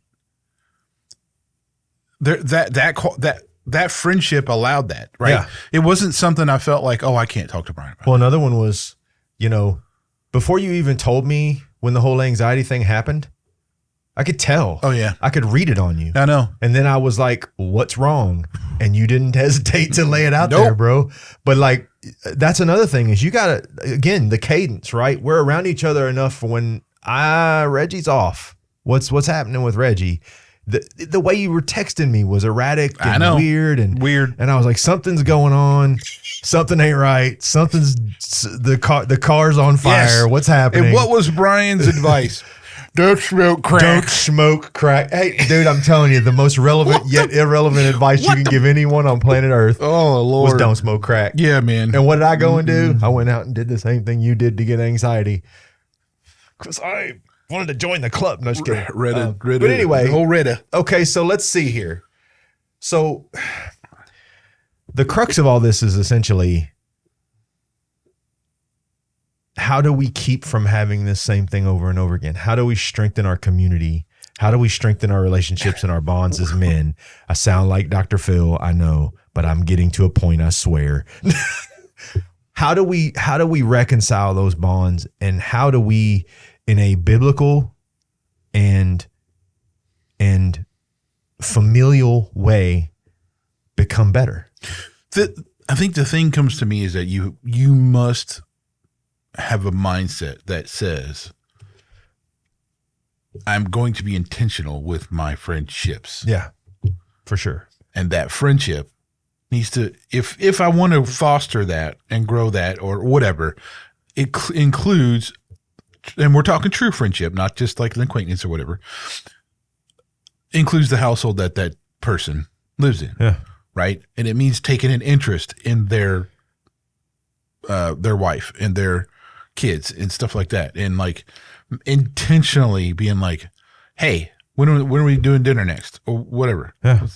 That friendship allowed that, right? Yeah. It wasn't something I felt like, oh, I can't talk to Brian about. Well, another one was, before you even told me when the whole anxiety thing happened, I could tell. Oh, yeah. I could read it on you. I know. And then I was like, what's wrong? And you didn't hesitate to lay it out there, bro. But like, that's another thing is you got to, again, the cadence, right? We're around each other enough for when Reggie's off. What's happening with Reggie? The way you were texting me was erratic and weird. And I was like, something's going on. Something ain't right. The car's on fire. Yes. What's happening? And what was Brian's advice? Don't smoke crack. Don't smoke crack. Hey, dude, I'm telling you, the most relevant yet irrelevant advice you can give anyone on planet Earth was don't smoke crack. Yeah, man. And what did I go and do? I went out and did the same thing you did to get anxiety. Because I wanted to join the club. No, just kidding. But anyway. The whole Reddit. Okay, so let's see here. So the crux of all this is essentially, how do we keep from having this same thing over and over again? How do we strengthen our community? How do we strengthen our relationships and our bonds as men? I sound like Dr. Phil, I know, but I'm getting to a point, I swear. How do we reconcile those bonds, and how do we, in a biblical and familial way, become better? I think the thing comes to me is that you must have a mindset that says, I'm going to be intentional with my friendships. Yeah, for sure. And that friendship needs to, if I want to foster that and grow that or whatever, it includes, and we're talking true friendship, not just like an acquaintance or whatever, includes the household that person lives in. Yeah. Right. And it means taking an interest in their wife and their kids and stuff like that. And like intentionally being like, hey, when are we doing dinner next or whatever? Yeah.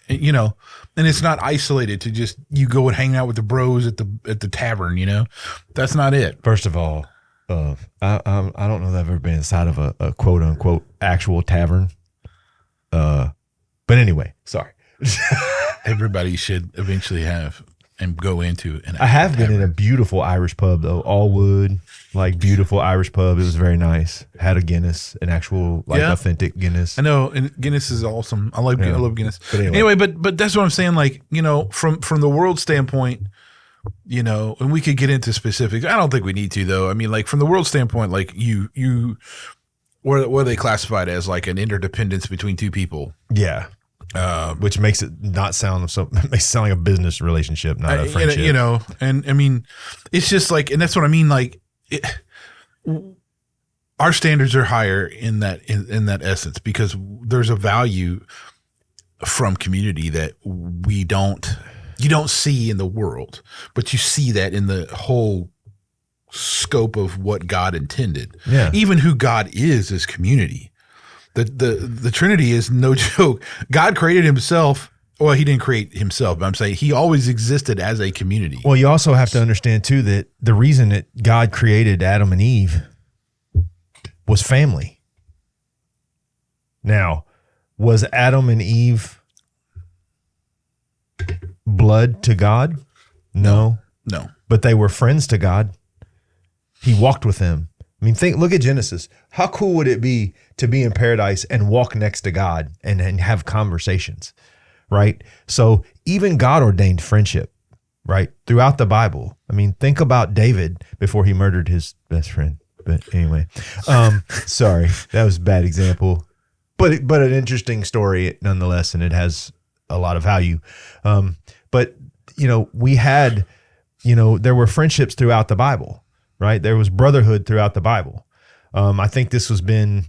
And it's not isolated to just you go and hang out with the bros at the tavern, that's not it. First of all, I don't know that I've ever been inside of a quote unquote actual tavern. But anyway, sorry. Everybody should eventually have and go into an I have been in a beautiful Irish pub though, all wood, like beautiful Irish pub. It was very nice. Had a Guinness, an actual authentic Guinness. I know, and Guinness is awesome. I love Guinness. But anyway, but that's what I'm saying. Like, from the world standpoint, and we could get into specifics. I don't think we need to though. I mean, like from the world standpoint, like you, what are they classified as? Like an interdependence between two people. Yeah. Which makes it not sound makes it sound like a business relationship, not a friendship. And I mean, it's just like, and that's what I mean. Like, our standards are higher in that essence because there's a value from community that you don't see in the world, but you see that in the whole scope of what God intended. Yeah. Even who God is as community. The Trinity is no joke. God created himself. Well, he didn't create himself, but I'm saying he always existed as a community. Well, you also have to understand too that the reason that God created Adam and Eve was family. Now, was Adam and Eve blood to God? No. No. But they were friends to God. He walked with them. I mean, look at Genesis. How cool would it be to be in paradise and walk next to God and have conversations, right? So even God ordained friendship, right? Throughout the Bible. I mean, think about David before he murdered his best friend. But anyway, sorry, that was a bad example, but an interesting story nonetheless, and it has a lot of value. But we had, there were friendships throughout the Bible, right? There was brotherhood throughout the Bible. I think this has been,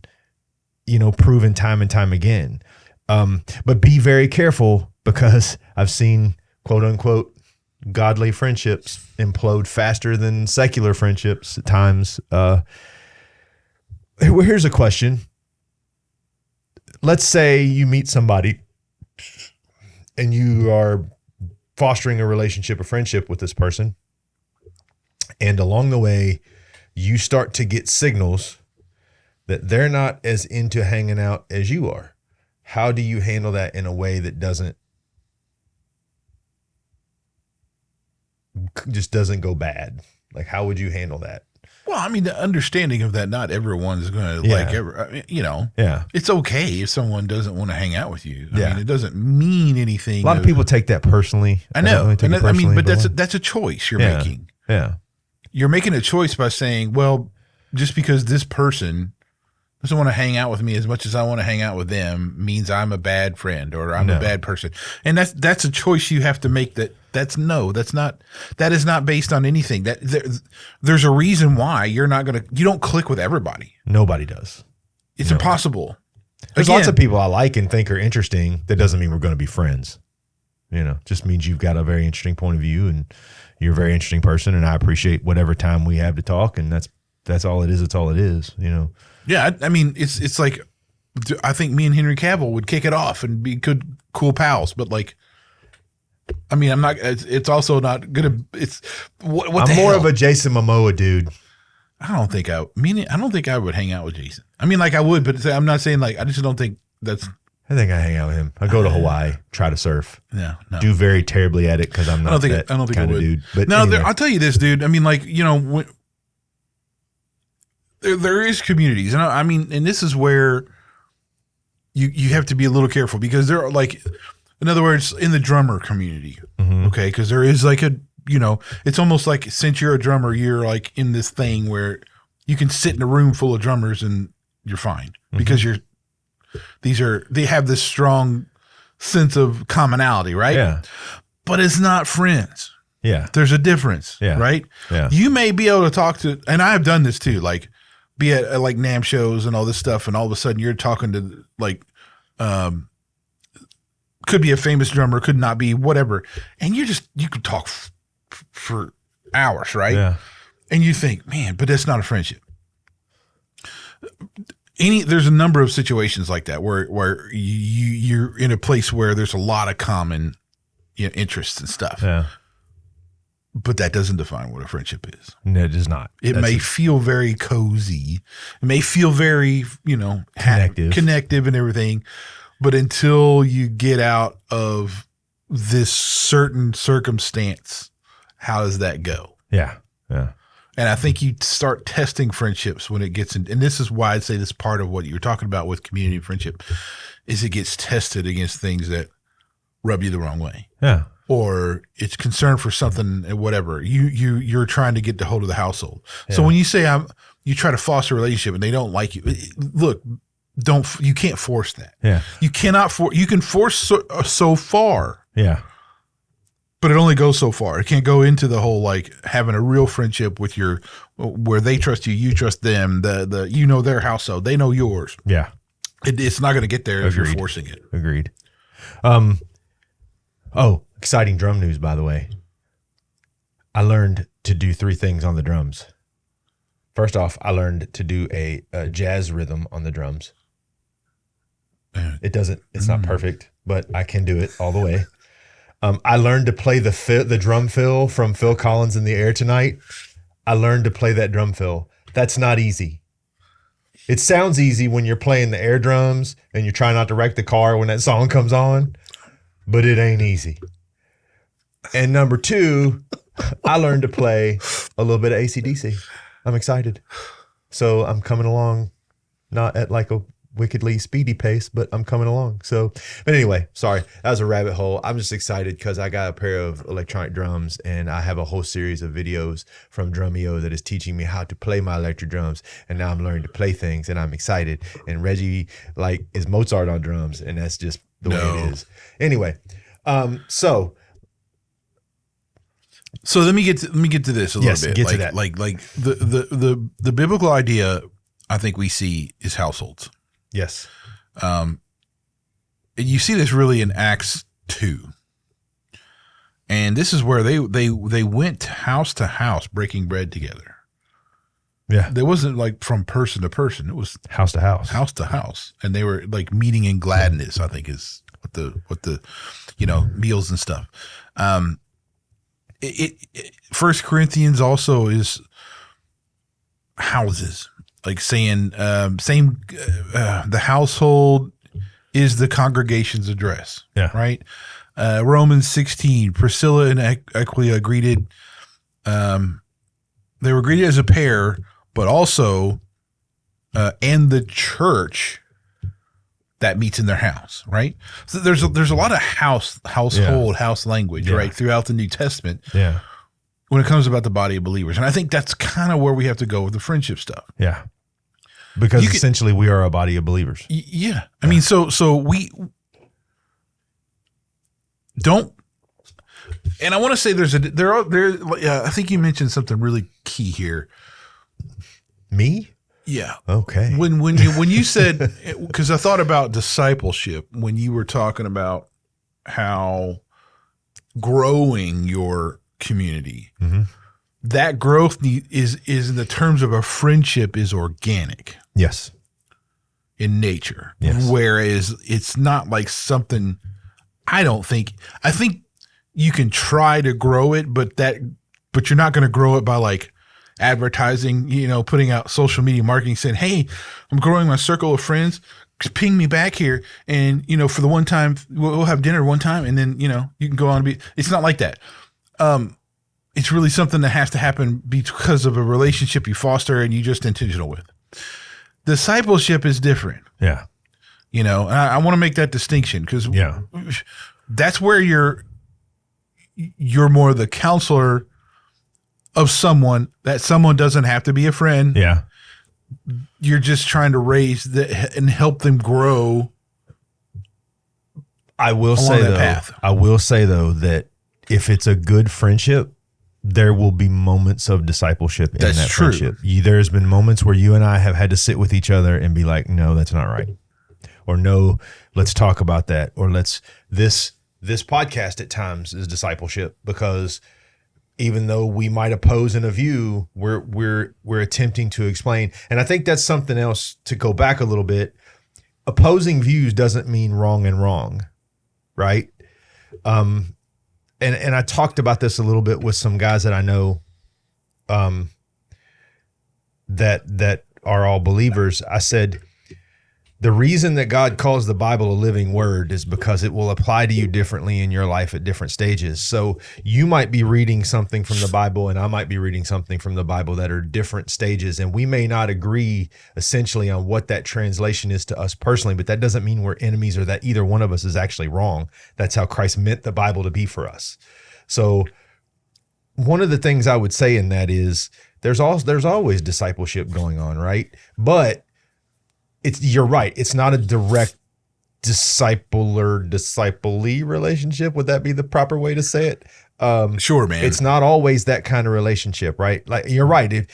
proven time and time again. But be very careful, because I've seen, quote unquote, godly friendships implode faster than secular friendships at times. Here's a question. Let's say you meet somebody and you are fostering a relationship, a friendship with this person. And along the way, you start to get signals that they're not as into hanging out as you are. How do you handle that in a way that doesn't go bad? Like, how would you handle that? Well, I mean, the understanding of that, not everyone's going to it's okay if someone doesn't want to hang out with you. I mean, it doesn't mean anything. A lot of people take that personally. I know. But that's a choice you're making. Yeah. You're making a choice by saying, well, just because this person doesn't want to hang out with me as much as I want to hang out with them means I'm a bad friend or I'm a bad person. And that's a choice you have to make. That is not based on anything. There's a reason why you don't click with everybody. Nobody does. It's impossible. There's lots of people I like and think are interesting. That doesn't mean we're going to be friends. Just means you've got a very interesting point of view and you're a very interesting person. And I appreciate whatever time we have to talk. And that's all it is. It's all it is, Yeah. I mean, it's like, I think me and Henry Cavill would kick it off and be good, cool pals. But like, I mean, it's also not gonna. It's what I'm more of a Jason Momoa dude. I don't think I would hang out with Jason. I mean, like I would, but I'm not saying like I just don't think that's. I think I hang out with him. I go to Hawaii, try to surf. No. Do very terribly at it because I'm not. I don't think kind of dude. But no, anyway. I'll tell you this, dude. I mean, like there is communities, and I mean, and this is where you have to be a little careful because there are like. In other words, in the drummer community, okay, because there is like it's almost like since you're a drummer, you're like in this thing where you can sit in a room full of drummers and you're fine because they have this strong sense of commonality, right? Yeah. But it's not friends. Yeah. There's a difference, right? Yeah. You may be able to talk to, and I have done this too, like be at like NAMM shows and all this stuff, and all of a sudden you're talking to like, could be a famous drummer, could not be, whatever. And you could talk for hours, right? Yeah. And you think, man, but that's not a friendship. There's a number of situations like that where you're in a place where there's a lot of common interests and stuff. Yeah. But that doesn't define what a friendship is. No, it does not. It may feel very cozy. It may feel very, connective and everything. But until you get out of this certain circumstance, how does that go? Yeah. Yeah. And I think you start testing friendships when it gets in. And this is why I'd say this part of what you're talking about with community friendship is it gets tested against things that rub you the wrong way. Yeah. Or it's concern for something, whatever. You're trying to get the hold of the household. Yeah. So when you say you try to foster a relationship and they don't like you, look, you can't force that. Yeah. You cannot you can force so far. Yeah. But it only goes so far. It can't go into the whole like having a real friendship with where they trust you, you trust them, their household, they know yours. Yeah. It's not going to get there if you're forcing it. Agreed. Exciting drum news, by the way. I learned to do 3 things on the drums. First off, I learned to do a jazz rhythm on the drums. It's not perfect, but I can do it all the way. I learned to play the drum fill from Phil Collins in the Air Tonight. I learned to play that drum fill. That's not easy. It sounds easy when you're playing the air drums and you're trying not to wreck the car when that song comes on, but it ain't easy. And number 2, I learned to play a little bit of AC/DC. I'm excited. So I'm coming along, not at like a wickedly speedy pace, but I'm coming along. So, but anyway, sorry, that was a rabbit hole. I'm just excited because I got a pair of electronic drums and I have a whole series of videos from Drumeo that is teaching me how to play my electric drums. And now I'm learning to play things and I'm excited. And Reggie like is Mozart on drums and that's just the way it is. Anyway, so let me get to this a little bit. Get to that. Like the biblical idea I think we see is households. Yes. You see this really in Acts 2. And this is where they went house to house breaking bread together. Yeah. There wasn't like from person to person. It was house to house. House to house. And they were like meeting in gladness, I think is what the meals and stuff. First Corinthians also is houses. Like saying, the household is the congregation's address. Yeah. Right. Romans 16, Priscilla and Aquila greeted, they were greeted as a pair, but also, and the church that meets in their house. Right. So there's a lot of house language, right, throughout the New Testament. Yeah. When it comes about the body of believers. And I think that's kind of where we have to go with the friendship stuff. Yeah. Because essentially we are a body of believers. Yeah. I mean, so we don't, and I want to say I think you mentioned something really key here. Me? Yeah. Okay. When you said, because I thought about discipleship when you were talking about how growing your community, that growth is in the terms of a friendship is organic. Yes. In nature. Yes. Whereas it's not like something, I think you can try to grow it, but you're not going to grow it by like advertising, putting out social media marketing saying, hey, I'm growing my circle of friends. Ping me back here. And, for the one time, we'll have dinner one time. And then, you can go on and it's not like that. It's really something that has to happen because of a relationship you foster and you just intentional with. Discipleship is different. Yeah. I want to make that distinction because that's where you're more the counselor of someone, that someone doesn't have to be a friend. Yeah. You're just trying to raise and help them grow. I will say though that if it's a good friendship, there will be moments of discipleship in that friendship. There's been moments where you and I have had to sit with each other and be like, no, that's not right. Or no, let's talk about that. Or this podcast at times is discipleship because even though we might oppose in a view, we're attempting to explain. And I think that's something else to go back a little bit. Opposing views doesn't mean wrong and wrong, right? And I talked about this a little bit with some guys that I know that are all believers. I said, the reason that God calls the Bible a living word is because it will apply to you differently in your life at different stages. So you might be reading something from the Bible and I might be reading something from the Bible that are different stages. And we may not agree essentially on what that translation is to us personally, but that doesn't mean we're enemies or that either one of us is actually wrong. That's how Christ meant the Bible to be for us. So one of the things I would say in that is there's always discipleship going on, right? But you're right. It's not a direct disciplee relationship. Would that be the proper way to say it? Sure, man. It's not always that kind of relationship, right? Like you're right.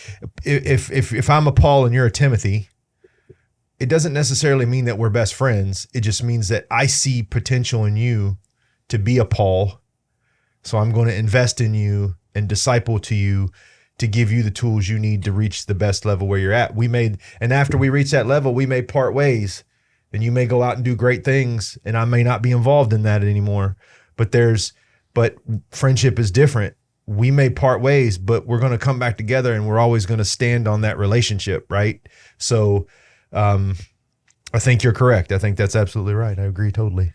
If I'm a Paul and you're a Timothy, it doesn't necessarily mean that we're best friends. It just means that I see potential in you to be a Paul. So I'm going to invest in you and disciple to you to give you the tools you need to reach the best level where you're at. And after we reach that level, we may part ways and you may go out and do great things and I may not be involved in that anymore. But friendship is different. We may part ways, but we're going to come back together and we're always going to stand on that relationship. Right. So, I think you're correct. I think that's absolutely right. I agree totally.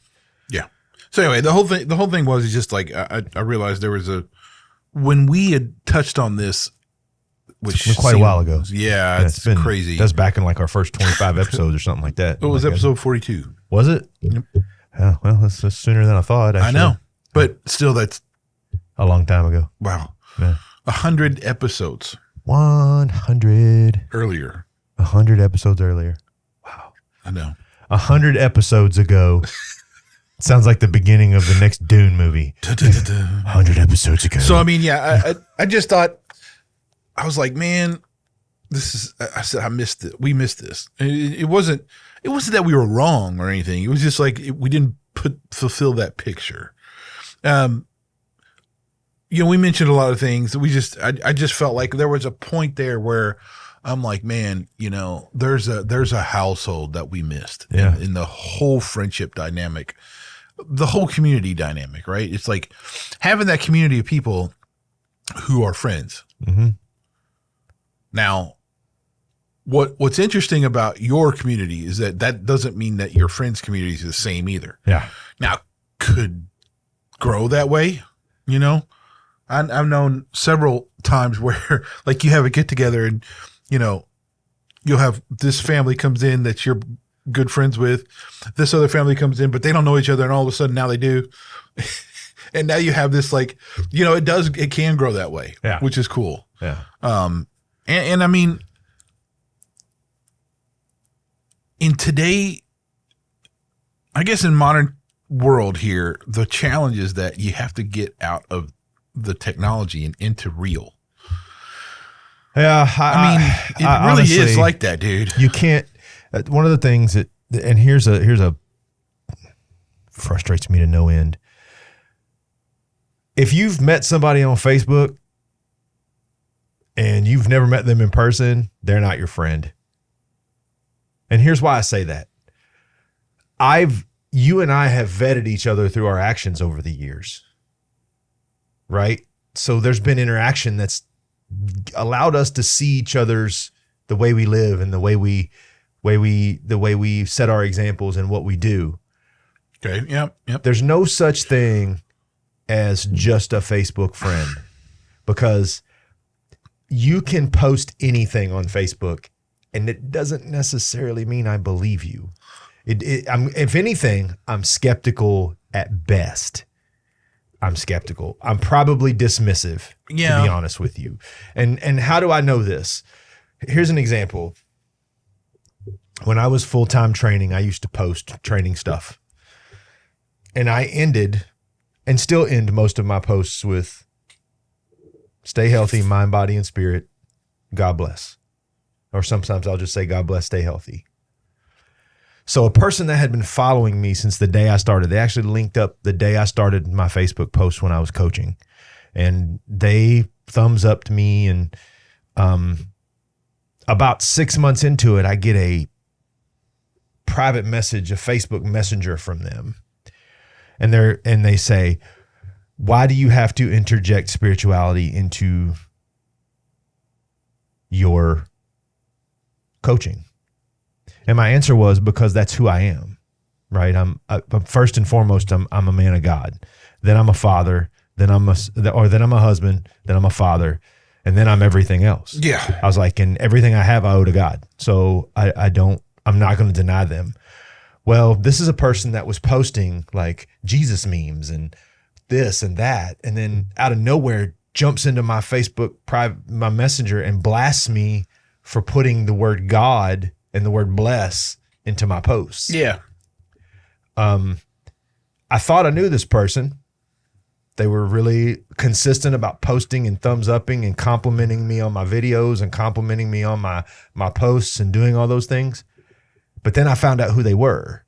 Yeah. So anyway, the whole thing was just like, I realized there was when we had touched on this which It's been quite a while ago. Yeah, it's been crazy. That's back in like our first 25 episodes or something like that. It was episode 42. Was it? Yep. Yeah, well, that's sooner than I thought. Actually. I know, but still, that's a long time ago. Wow. Yeah. 100 episodes 100 earlier. 100 episodes earlier. Wow. I know. 100 episodes ago. Sounds like the beginning of the next Dune movie. 100 episodes ago. So, I mean, yeah, I just thought, I was like, man, I said, I missed it. We missed this. It wasn't that we were wrong or anything. It was just like, we didn't fulfill that picture. We mentioned a lot of things. I just felt like there was a point there where I'm like, man, there's a household that we missed in the whole friendship dynamic, the whole community dynamic, right? It's like having that community of people who are friends. Mm-hmm. Now, what's interesting about your community is that doesn't mean that your friends' community is the same either. Yeah. Now, could grow that way, I've known several times where like you have a get together and, you'll have this family comes in that you're good friends with. This other family comes in, but they don't know each other. And all of a sudden now they do. And now you have this like, it can grow that way, which is cool. Yeah. And I mean, in today, I guess in modern world here, the challenge is that you have to get out of the technology and into real. Yeah. I mean, it really honestly, is like that, dude. You can't, one of the things that, and here's a frustrates me to no end. If you've met somebody on Facebook and you've never met them in person, they're not your friend. And here's why I say that. You and I have vetted each other through our actions over the years, right? So there's been interaction that's allowed us to see each other's, the way we live and the way we set our examples and what we do. Okay. Yep. There's no such thing as just a Facebook friend, because you can post anything on Facebook and it doesn't necessarily mean I believe you. If anything, I'm skeptical at best. I'm skeptical. I'm probably dismissive, to be honest with you. And how do I know this? Here's an example. When I was full-time training, I used to post training stuff. And I ended and still end most of my posts with stay healthy, mind, body, and spirit. God bless. Or sometimes I'll just say, God bless, stay healthy. So a person that had been following me since the day I started, they actually linked up the day I started my Facebook post when I was coaching. And they thumbs upped me. And about 6 months into it, I get a private message, a Facebook Messenger from them. And they say, why do you have to interject spirituality into your coaching? And my answer was, because that's who I am, right? I'm first and foremost, I'm a man of God. Then I'm a father. Then I'm a husband. Then I'm a father. And then I'm everything else. Yeah. I was like, and everything I have, I owe to God. So I'm not going to deny them. Well, this is a person that was posting like Jesus memes and this and that. And then out of nowhere jumps into my Facebook my messenger and blasts me for putting the word God and the word bless into my posts. Yeah. I thought I knew this person. They were really consistent about posting and thumbs upping and complimenting me on my videos and complimenting me on my posts and doing all those things. But then I found out who they were.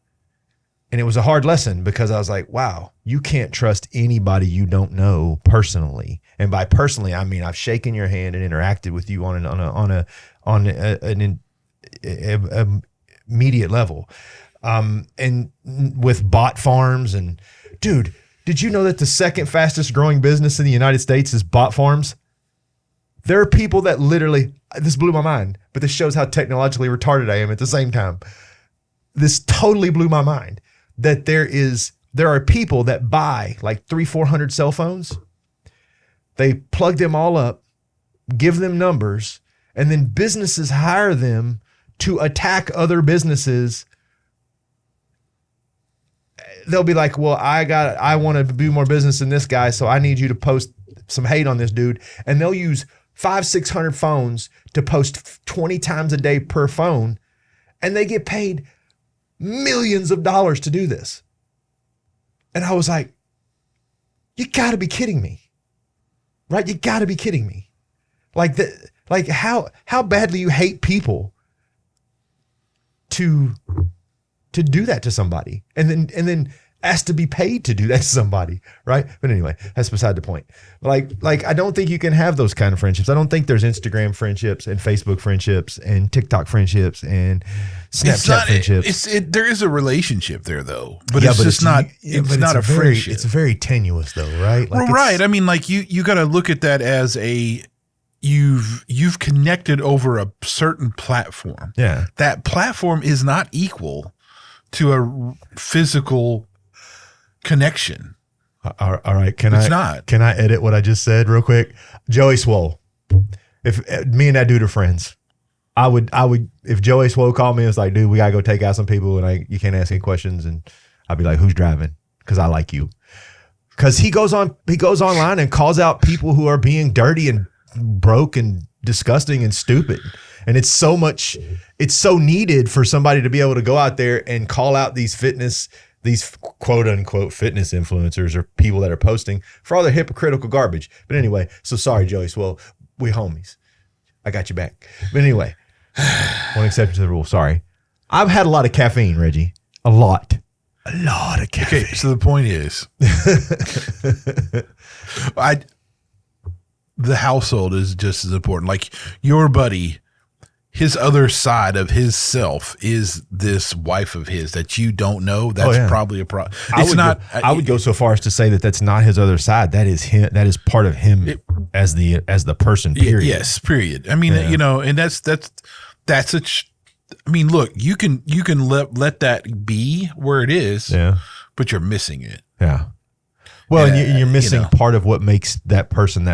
And it was a hard lesson, because I was like, wow, you can't trust anybody you don't know personally. And by personally, I mean, I've shaken your hand and interacted with you on an immediate level. And with bot farms and dude, did you know that the second fastest growing business in the United States is bot farms? There are people that literally, this blew my mind, but this shows how technologically retarded I am at the same time. This totally blew my mind that there are people that buy like 300-400 cell phones. They plug them all up. give them numbers, and then businesses hire them to attack other businesses. They'll be like, well, I want to do more business than this guy, so I need you to post some hate on this dude. And they'll use 500-600 phones to post 20 times a day per phone. And they get paid millions of dollars to do this. And I was like, you gotta be kidding me. Right? You gotta be kidding me. Like how badly you hate people to do that to somebody and then ask to be paid to do that to somebody, right? But anyway, that's beside the point. Like I don't think you can have those kind of friendships. I don't think there's Instagram friendships and Facebook friendships and TikTok friendships and Snapchat friendships. There is a relationship there though, but it's just not. It's not a friendship. It's very tenuous though, right? Well, right. I mean, like you got to look at that as you've connected over a certain platform. Yeah, that platform is not equal to a physical connection. All right. Can I edit what I just said real quick? Joey Swole. If me and that dude are friends, I would, if Joey Swole called me and was like, dude, we gotta go take out some people and you can't ask any questions. And I'd be like, who's driving? Cause I like you. Cause he goes online and calls out people who are being dirty and broke and disgusting and stupid. And it's so needed for somebody to be able to go out there and call out these quote unquote fitness influencers or people that are posting for all their hypocritical garbage. But anyway, so sorry, Joey Swole, we homies. I got you back. But anyway, one exception to the rule. Sorry. I've had a lot of caffeine, Reggie. A lot of caffeine. Okay, so the point is, the household is just as important. Like your buddy, his other side of his self is this wife of his that you don't know. That's probably a problem. I would go so far as to say that that's not his other side. That is him. That is part of him as the person. Period. Yes. Period. I mean, and that's I mean, look, you can let that be where it is. Yeah. But you're missing it. Yeah. Well, and you're missing part of what makes that person.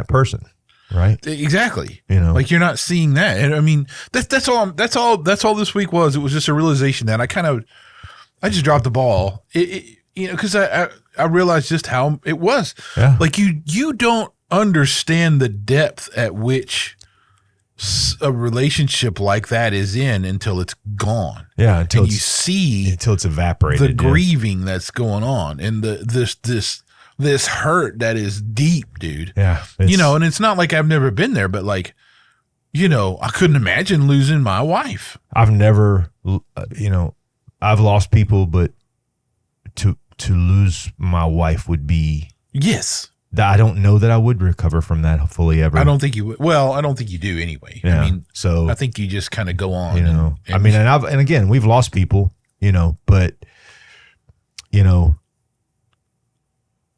Right. Exactly. Like you're not seeing that. And I mean, that's all this week was. It was just a realization that I just dropped the ball. Cause I realized just how it was. Yeah. Like you don't understand the depth at which a relationship like that is in until it's gone. Yeah. Until it's evaporated. The grieving that's going on and this hurt that is deep, dude. Yeah. And it's not like I've never been there, but like, I couldn't imagine losing my wife. I've never, I've lost people, but to lose my wife would be. Yes. I don't know that I would recover from that fully ever. I don't think you would. Well, I don't think you do anyway. Yeah. I mean, so I think you just kind of go on. And again, we've lost people, but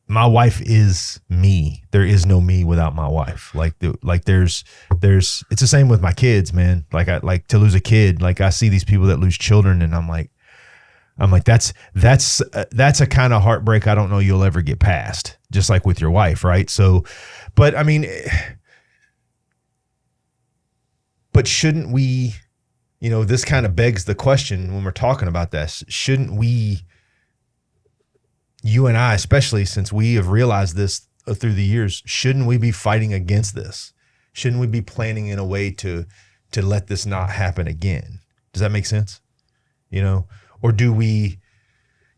my wife is me. There is no me without my wife. There's it's the same with my kids, man. Like I like to lose a kid. Like I see these people that lose children and I'm like, that's a kind of heartbreak I don't know you'll ever get past, just like with your wife. Right. So, but I mean, but shouldn't we, this kind of begs the question when we're talking about this, shouldn't we, you and I, especially since we have realized this through the years, shouldn't we be fighting against this? Shouldn't we be planning in a way to let this not happen again? Does that make sense? Or do we,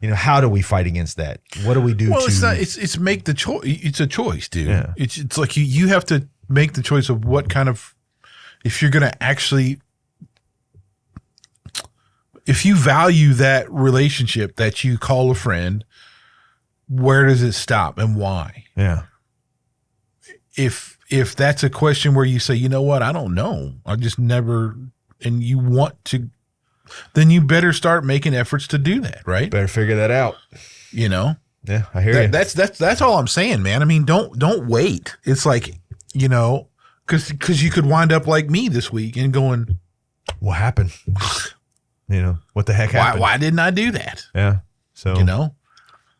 how do we fight against that? What do we do? Well, it's make the choice. It's a choice, dude. Yeah. It's like you have to make the choice of what kind of, if you're going to actually, if you value that relationship that you call a friend, where does it stop and why? Yeah. If that's a question where you say, you know what, I don't know. I just never, and you want to, then you better start making efforts to do that, right? Better figure that out. Yeah, I hear you. That's all I'm saying, man. I mean, don't wait. It's like, because you could wind up like me this week and going, what happened? What the heck happened? Why didn't I do that? Yeah. So,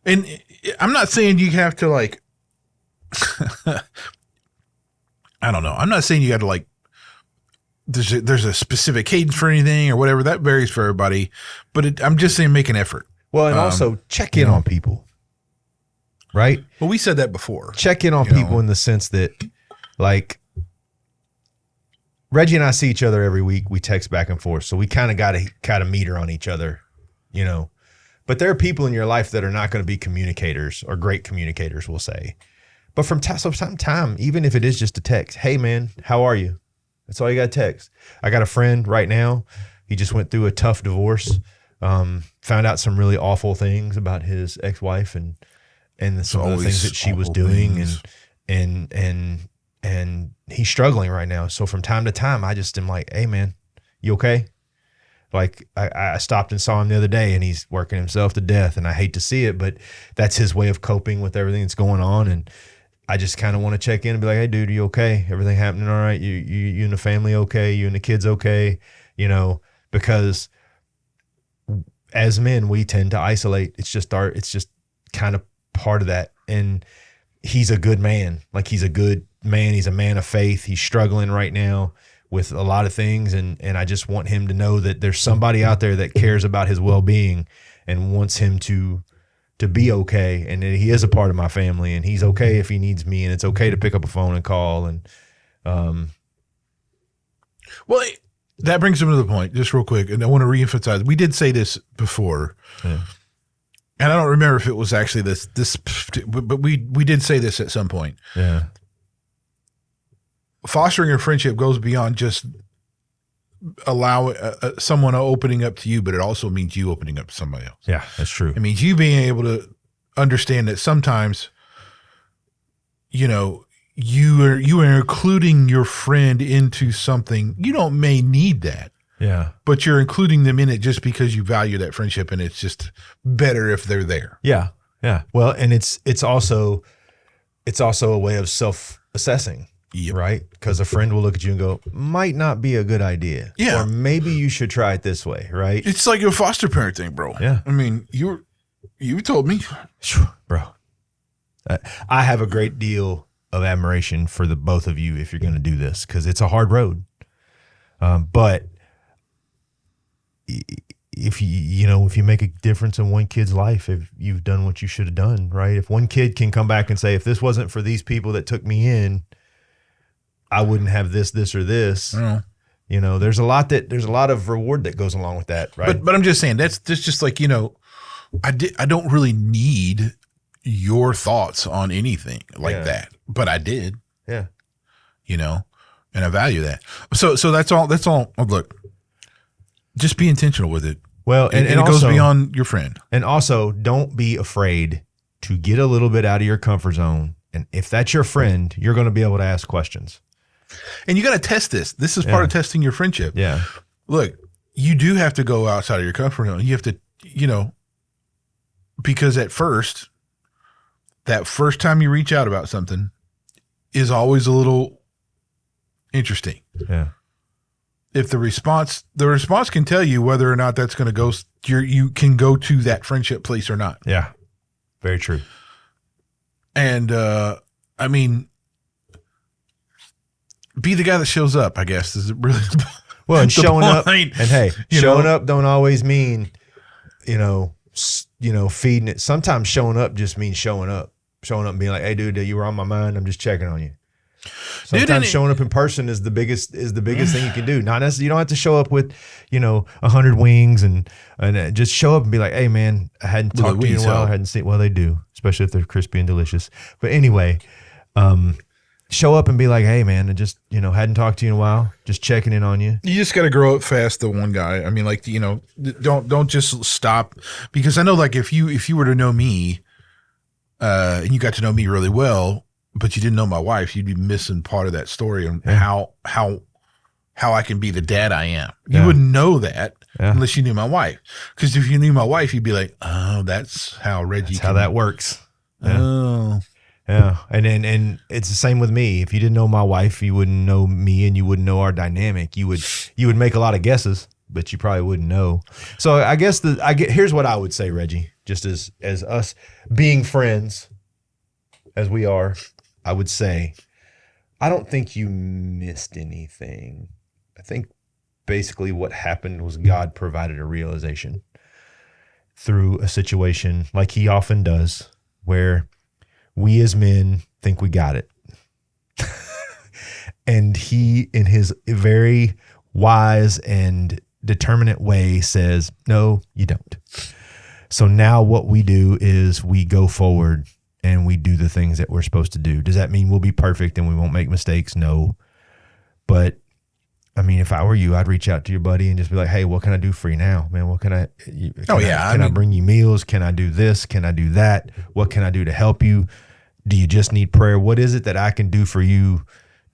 and I'm not saying you have to like, I don't know. I'm not saying you got to like, there's a specific cadence for anything or whatever. That varies for everybody. But I'm just saying make an effort. Well, and also check in on people, right? Well, we said that before. Check in on people in the sense that, like, Reggie and I see each other every week. We text back and forth. So we kind of got a meter on each other, you know. But there are people in your life that are not going to be communicators or great communicators, we'll say. But from time to time, even if it is just a text, hey, man, how are you? That's all you got to text. I got a friend right now. He just went through a tough divorce, found out some really awful things about his ex-wife and some of the things that she was doing. And he's struggling right now. So from time to time, I just am like, hey, man, you okay? Like I stopped and saw him the other day and he's working himself to death and I hate to see it, but that's his way of coping with everything that's going on. And I just kind of want to check in and be like, hey dude, are you okay? Everything happening all right? You and the family okay? You and the kids okay? You know, because as men, we tend to isolate. It's just kind of part of that. And he's a good man. Like he's a good man. He's a man of faith. He's struggling right now with a lot of things. And I just want him to know that there's somebody out there that cares about his well-being and wants him to be okay. And that he is a part of my family and he's okay if he needs me and it's okay to pick up a phone and call. And, well, that brings him to the point just real quick. And I want to reemphasize, we did say this before. Yeah. And I don't remember if it was actually this, but we did say this at some point. Yeah. Fostering a friendship goes beyond just allow someone opening up to you, but it also means you opening up to somebody else. Yeah, that's true. It means you being able to understand that sometimes, you know, you are including your friend into something. You may need that. Yeah. But you're including them in it just because you value that friendship and it's just better if they're there. Yeah. Yeah. Well, and it's also a way of self-assessing. Yep. Right? Because a friend will look at you and go, might not be a good idea. Yeah. Or maybe you should try it this way, right? It's like a foster parent thing, bro. Yeah. I mean, you told me. Bro. I have a great deal of admiration for the both of you if you're going to do this because it's a hard road. But if you make a difference in one kid's life, if you've done what you should have done, right? If one kid can come back and say, if this wasn't for these people that took me in, I wouldn't have this, or this. You know, there's a lot of reward that goes along with that, right? But I'm just saying that's just like, you know, I don't really need your thoughts on anything like that, but I did. Yeah. You know, and I value that. So that's all. Look, just be intentional with it. Well, and it also goes beyond your friend. And also, don't be afraid to get a little bit out of your comfort zone. And if that's your friend, you're going to be able to ask questions. And you got to test this. This is part of testing your friendship. Yeah. Look, you do have to go outside of your comfort zone. You have to, you know, because that first time you reach out about something is always a little interesting. Yeah. If the response can tell you whether or not that's going to go, you can go to that friendship place or not. Yeah. Very true. And, I mean, be the guy that shows up, I guess, is it really well, and showing up, and hey, showing up don't always mean, you know, feeding it. Sometimes showing up just means showing up and being like, hey dude, you were on my mind. I'm just checking on you. Sometimes showing up in person is the biggest thing you can do. Not necessarily, you don't have to show up with, 100 wings and just show up and be like, hey man, I hadn't talked to you in a while. I hadn't seen, well, they do, especially if they're crispy and delicious. But anyway, show up and be like, hey man, I just, hadn't talked to you in a while. Just checking in on you. You just got to grow up fast. The one guy, I mean, like, don't just stop, because I know, like, if you were to know me, and you got to know me really well, but you didn't know my wife, you'd be missing part of that story and how I can be the dad I am. You wouldn't know that unless you knew my wife. Because if you knew my wife, you'd be like, oh, that's how Reggie. That's how that works. Yeah. Oh. Yeah. And it's the same with me. If you didn't know my wife, you wouldn't know me and you wouldn't know our dynamic. You would make a lot of guesses, but you probably wouldn't know. So I guess here's what I would say, Reggie, just as us being friends as we are, I would say, I don't think you missed anything. I think basically what happened was God provided a realization through a situation like he often does, where we as men think we got it. And he, in his very wise and determinate way, says, no, you don't. So now what we do is we go forward and we do the things that we're supposed to do. Does that mean we'll be perfect and we won't make mistakes? No. But I mean, if I were you, I'd reach out to your buddy and just be like, hey, what can I do for you now, man? What can I, can I bring you meals? Can I do this? Can I do that? What can I do to help you? Do you just need prayer? What is it that I can do for you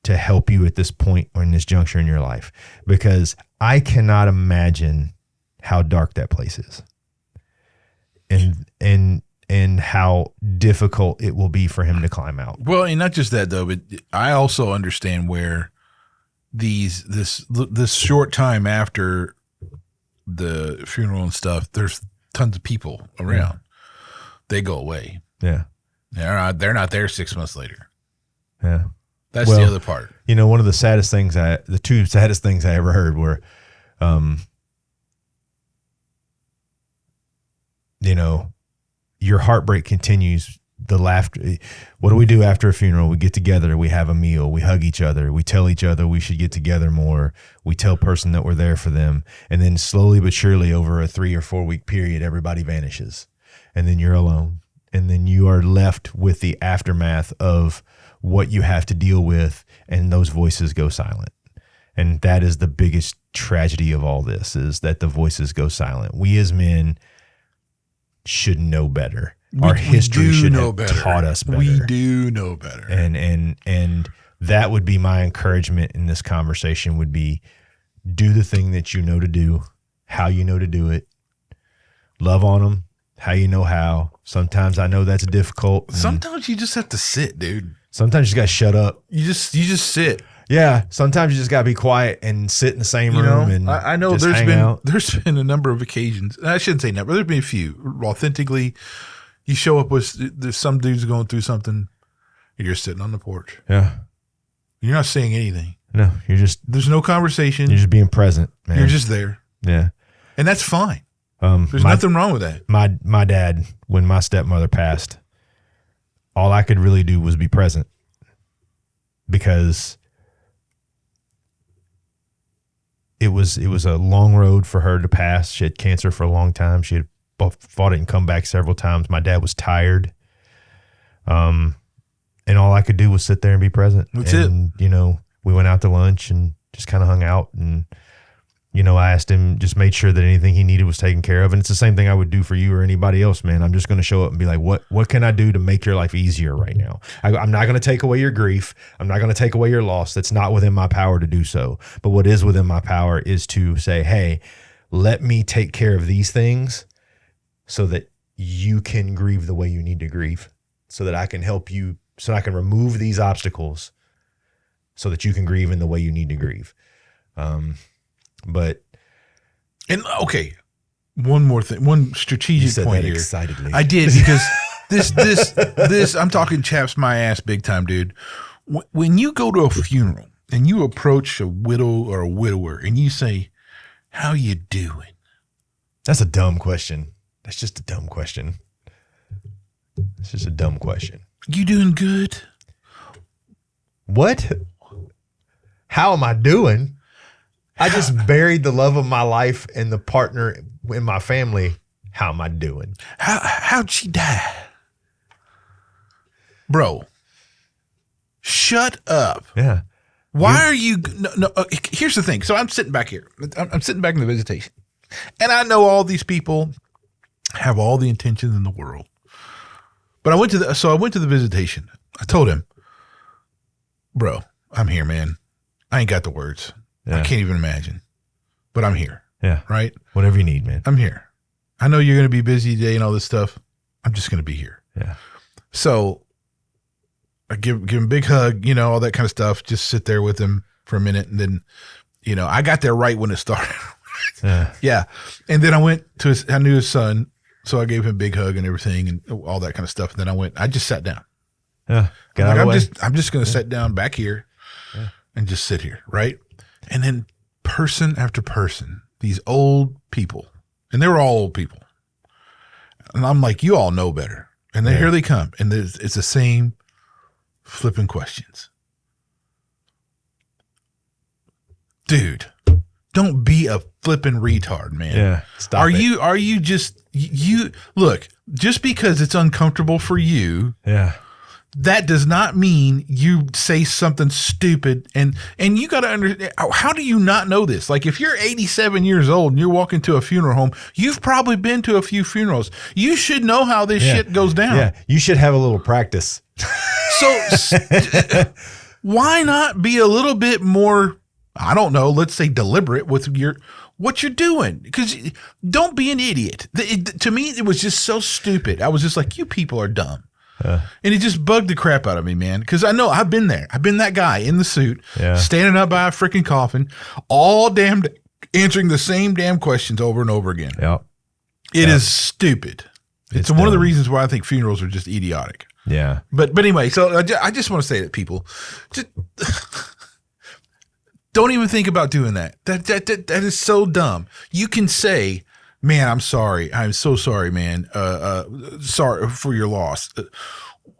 to help you at this point or in this juncture in your life? Because I cannot imagine how dark that place is. And how difficult it will be for him to climb out. Well, and not just that though, but I also understand where this short time after the funeral and stuff, there's tons of people around. Yeah. They go away. Yeah. They're not there 6 months later. Yeah. That's the other part. You know, one of the saddest things the two saddest things I ever heard were, you know, your heartbreak continues. The laughter. What do we do after a funeral? We get together. We have a meal. We hug each other. We tell each other we should get together more. We tell person that we're there for them. And then slowly but surely over a 3 or 4 week period, everybody vanishes. And then you're alone. And then you are left with the aftermath of what you have to deal with. And those voices go silent. And that is the biggest tragedy of all this, is that the voices go silent. We as men should know better. Our history should have taught us better. We do know better. And that would be my encouragement in this conversation, would be do the thing that you know to do, how you know to do it. Love on them, how you know how. Sometimes I know that's difficult. Sometimes you just have to sit, dude. Sometimes you just got to shut up. You just sit. Yeah, sometimes you just got to be quiet and sit in the same room and I know just there's been a number of occasions. I shouldn't say never. There's been a few. Authentically, you show up with there's some dude's going through something. You're sitting on the porch. Yeah, you're not saying anything. No, there's no conversation. You're just being present, man. You're just there. Yeah, and that's fine. There's nothing wrong with that. My dad, when my stepmother passed, all I could really do was be present, because it was a long road for her to pass. She had cancer for a long time. She had fought it and come back several times. My dad was tired. And all I could do was sit there and be present. That's it. You know, we went out to lunch and just kind of hung out, and, you know, I asked him, just made sure that anything he needed was taken care of. And it's the same thing I would do for you or anybody else, man. I'm just going to show up and be like, what can I do to make your life easier right now? I'm not going to take away your grief. I'm not going to take away your loss. That's not within my power to do so. But what is within my power is to say, hey, let me take care of these things so that you can grieve the way you need to grieve, so that I can help you, so I can remove these obstacles so that you can grieve in the way you need to grieve. Okay, one more thing, one strategic point here. Excitedly. I did, because this, I'm talking chaps my ass big time, dude. When you go to a funeral and you approach a widow or a widower and you say, "How you doing?" That's a dumb question. That's just a dumb question. It's just a dumb question. You doing good? What? How am I doing? I just buried the love of my life and the partner in my family. How am I doing? How'd she die? Bro, shut up. Yeah. Why are you? No, here's the thing. So I'm sitting back here. I'm sitting back in the visitation. And I know all these people have all the intentions in the world. But I went to the visitation. I told him, bro, I'm here, man. I ain't got the words. Yeah. I can't even imagine. But I'm here. Yeah. Right? Whatever you need, man. I'm here. I know you're going to be busy today and all this stuff. I'm just going to be here. Yeah. So I give him a big hug, you know, all that kind of stuff. Just sit there with him for a minute. And then, you know, I got there right when it started. Yeah. And then I went to I knew his son. So I gave him a big hug and everything and all that kind of stuff. And then I just sat down. Yeah. I'm just going to sit down back here. and just sit here, right? And then person after person, these old people, and they were all old people. And I'm like, you all know better. And then here they come. And it's the same flipping questions. Dude, don't be a flipping retard, man. Yeah. Stop it. Are you just, you look, just because it's uncomfortable for you. Yeah. That does not mean you say something stupid. And you got to understand, how do you not know this? Like, if you're 87 years old and you're walking to a funeral home, you've probably been to a few funerals. You should know how this shit goes down. Yeah. You should have a little practice. So why not be a little bit more, I don't know, let's say deliberate with what you're doing? Because don't be an idiot. To me, it was just so stupid. I was just like, you people are dumb. And it just bugged the crap out of me, man. Because I know I've been there. I've been that guy in the suit, standing up by a freaking coffin, all damned answering the same damn questions over and over again. Yep. It is stupid. It's one of the reasons why I think funerals are just idiotic. Yeah. But anyway, so I just want to say that people, just don't even think about doing that. That is so dumb. You can say, man, I'm sorry. I'm so sorry, man. Sorry for your loss.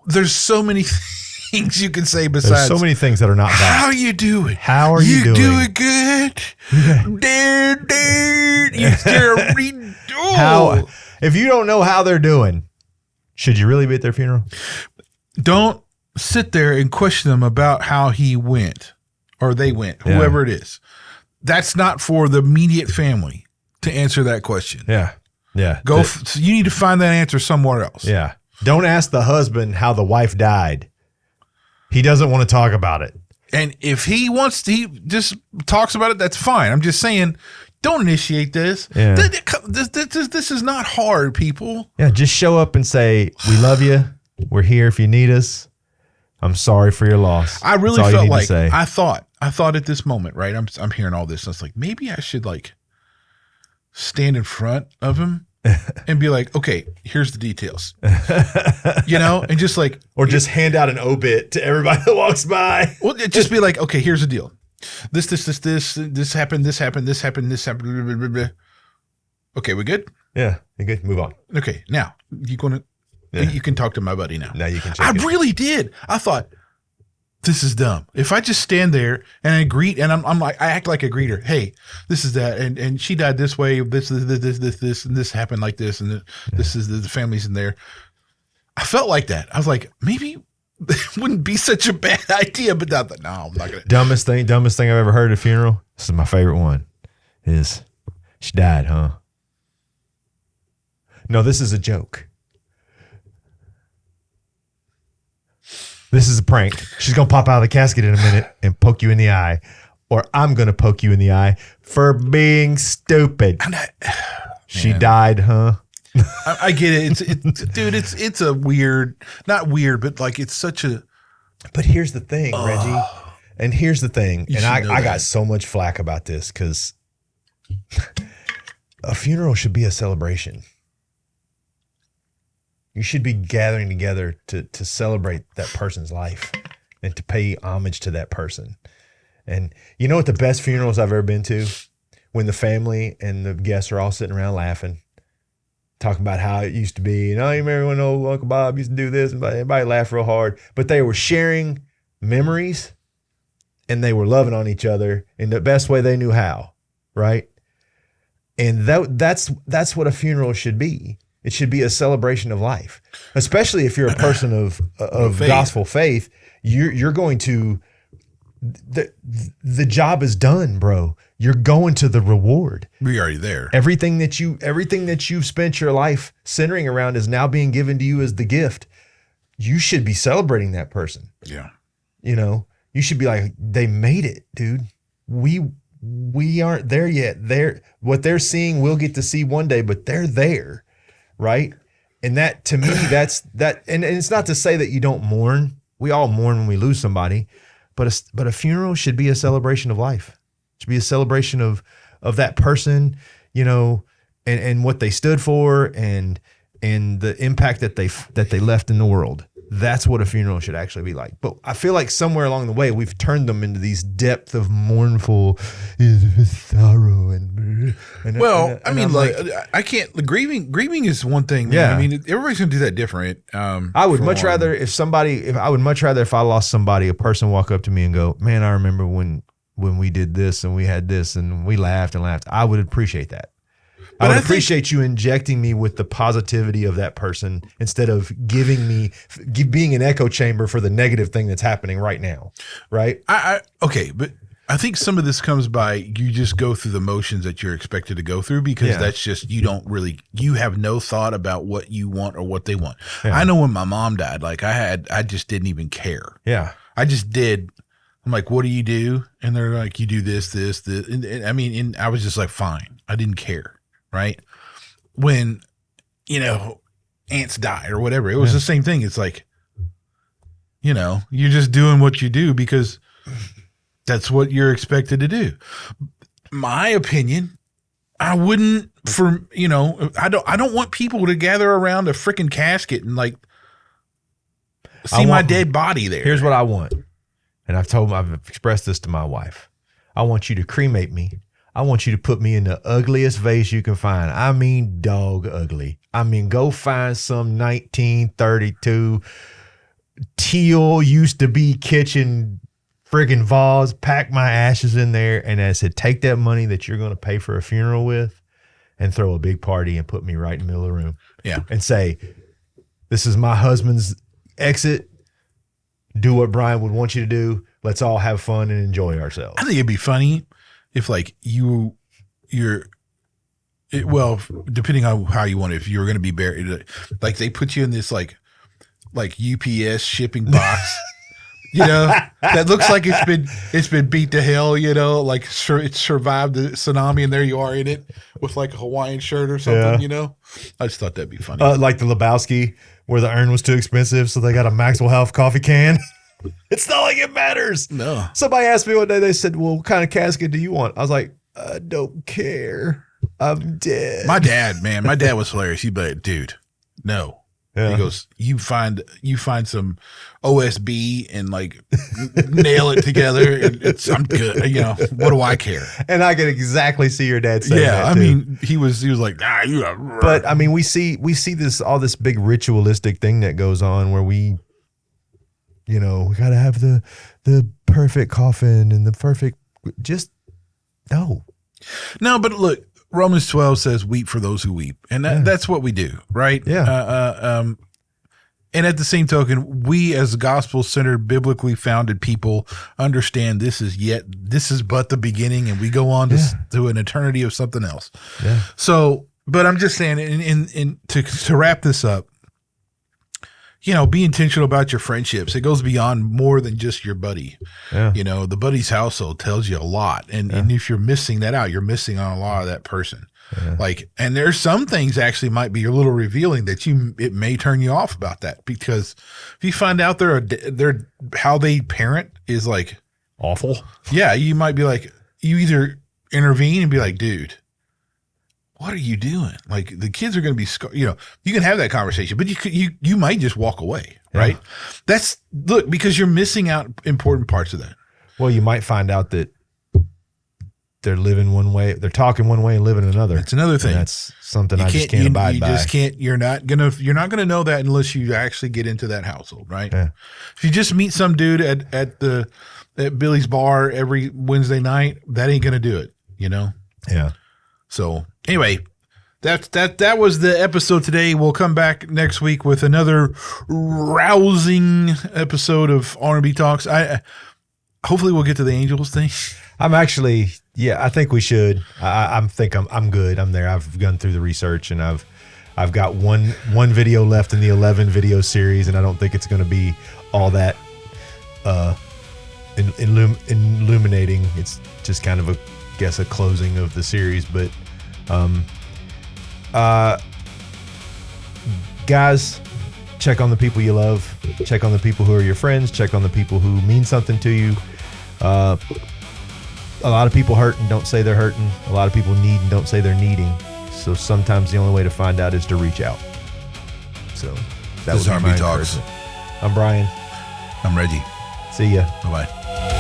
There's so many things you can say besides. There's so many things that are not bad. How you doing? How are you doing? You doing good? Dude. How? If you don't know how they're doing, should you really be at their funeral? Don't sit there and question them about how he went or they went, whoever it is. That's not for the immediate family to answer that question. Yeah. Yeah. So you need to find that answer somewhere else. Yeah. Don't ask the husband how the wife died. He doesn't want to talk about it. And if he just talks about it, that's fine. I'm just saying, don't initiate this. Yeah. This is not hard, people. Yeah. Just show up and say, we love you. We're here if you need us. I'm sorry for your loss. I really felt like, I thought at this moment, right? I'm hearing all this. And I was like, maybe I should stand in front of him and be like, okay, here's the details, and just like, or just hand out an obit to everybody that walks by. Well, just be like, okay, here's the deal. This happened, this happened. Blah, blah, blah. Okay, we good? Yeah, you good. Move on. Okay, now you can talk to my buddy now. Now you can. I really did. I thought, this is dumb. If I just stand there and I greet, and I'm like, I act like a greeter. Hey, this is that, and she died this way. This, and this happened like this, and this is the family's in there. I felt like that. I was like, maybe it wouldn't be such a bad idea, but I thought, no, I'm not gonna. Dumbest thing I've ever heard at a funeral. This is my favorite one. Is she died, huh? No, this is a joke. This is a prank. She's going to pop out of the casket in a minute and poke you in the eye. Or I'm going to poke you in the eye for being stupid. She died, huh? I get it. Dude, it's a weird, not weird, but like it's such a. But here's the thing, Reggie. And here's the thing. And I got so much flack about this because a funeral should be a celebration. You should be gathering together to celebrate that person's life and to pay homage to that person. And you know what the best funerals I've ever been to? When the family and the guests are all sitting around laughing, talking about how it used to be. You remember when old Uncle Bob used to do this? And everybody laughed real hard. But they were sharing memories and they were loving on each other in the best way they knew how, right? And that's what a funeral should be. It should be a celebration of life, especially if you're a person of faith. Gospel faith. You're going to the job is done, bro. You're going to the reward. We're already there. Everything that you've spent your life centering around is now being given to you as the gift. You should be celebrating that person. Yeah. You should be like, they made it, dude. We aren't there yet. What they're seeing, we'll get to see one day, but they're there. Right. And that, to me, that's that. And it's not to say that you don't mourn. We all mourn when we lose somebody, but a funeral should be a celebration of life. It should be a celebration of that person, and what they stood for and the impact that they left in the world. That's what a funeral should actually be like. But I feel like somewhere along the way, we've turned them into these depth of mournful sorrow and Well, I mean, I'm like, I can't. The grieving is one thing. Man. Yeah. I mean, everybody's gonna do that different. I would much rather if I lost somebody, a person walk up to me and go, "Man, I remember when we did this and we had this and we laughed and laughed." I would appreciate that. I would appreciate you injecting me with the positivity of that person instead of being an echo chamber for the negative thing that's happening right now. Right? Okay, but I think some of this comes by you just go through the motions that you're expected to go through because that's just you have no thought about what you want or what they want. Yeah. I know when my mom died, like I just didn't even care. Yeah. I just did. I'm like, what do you do? And they're like, you do this, this, this. And I mean, and I was just like, fine. I didn't care. Right. When, aunts die or whatever, it was the same thing. It's like, you're just doing what you do because that's what you're expected to do. My opinion, I wouldn't I don't want people to gather around a freaking casket and like see my dead body there. Here's what I want. And I've expressed this to my wife. I want you to cremate me. I want you to put me in the ugliest vase you can find. I mean, dog ugly. I mean, go find some 1932 teal used to be kitchen friggin' vase, pack my ashes in there. And I said, take that money that you're going to pay for a funeral with and throw a big party and put me right in the middle of the room. Yeah. And say, this is my husband's exit. Do what Brian would want you to do. Let's all have fun and enjoy ourselves. I think it'd be funny if like depending on how you want it, if you were going to be buried, like they put you in this like UPS shipping box, that looks like it's been beat to hell, like it survived the tsunami and there you are in it with like a Hawaiian shirt or something, I just thought that'd be funny. Like the Lebowski where the urn was too expensive. So they got a Maxwell House coffee can. It's not like it matters. No. Somebody asked me one day, they said, well, what kind of casket do you want? I was like, I don't care. I'm dead. My dad was hilarious. He'd be like, dude, no. Yeah. He goes, you find some OSB and like nail it together. I'm good. What do I care? And I can exactly see your dad saying that. Yeah. I mean, he was like, you are. But I mean, we see all this big ritualistic thing that goes on where we got to have the perfect coffin and the perfect, just no. No, but look, Romans 12 says weep for those who weep. And that's what we do, right? Yeah. And at the same token, we as gospel-centered, biblically founded people understand this is but the beginning, and we go on to an eternity of something else. Yeah. So, but I'm just saying, to wrap this up, be intentional about your friendships. It goes beyond more than just your buddy. Yeah. The buddy's household tells you a lot. And if you're missing that out, you're missing on a lot of that person. Yeah. Like, and there's some things actually might be a little revealing that it may turn you off about that, because if you find out they're how they parent is like awful. Yeah. You might be like, you either intervene and be like, dude, what are you doing? Like, the kids are going to be, you can have that conversation, but you might just walk away, right? Because you're missing out important parts of that. Well, you might find out that they're living one way, they're talking one way and living another. That's another thing. And that's something I just can't abide by. You just can't. You're not gonna know that unless you actually get into that household, right? Yeah. If you just meet some dude at Billy's bar every Wednesday night, that ain't gonna do it, Yeah. So anyway, that was the episode today. We'll come back next week with another rousing episode of R&B Talks. Hopefully we'll get to the Angels thing. I think we should. I'm good. I'm there. I've gone through the research and I've got one video left in the 11 video series, and I don't think it's going to be all that illuminating. It's just kind of a closing of the series, but guys, check on the people you love, check on the people who are your friends, check on the people who mean something to you. A lot of people hurt and don't say they're hurting. A lot of people need and don't say they're needing. So sometimes the only way to find out is to reach out. So that was R&B Talks. I'm Brian. I'm Reggie. See ya. Bye-bye.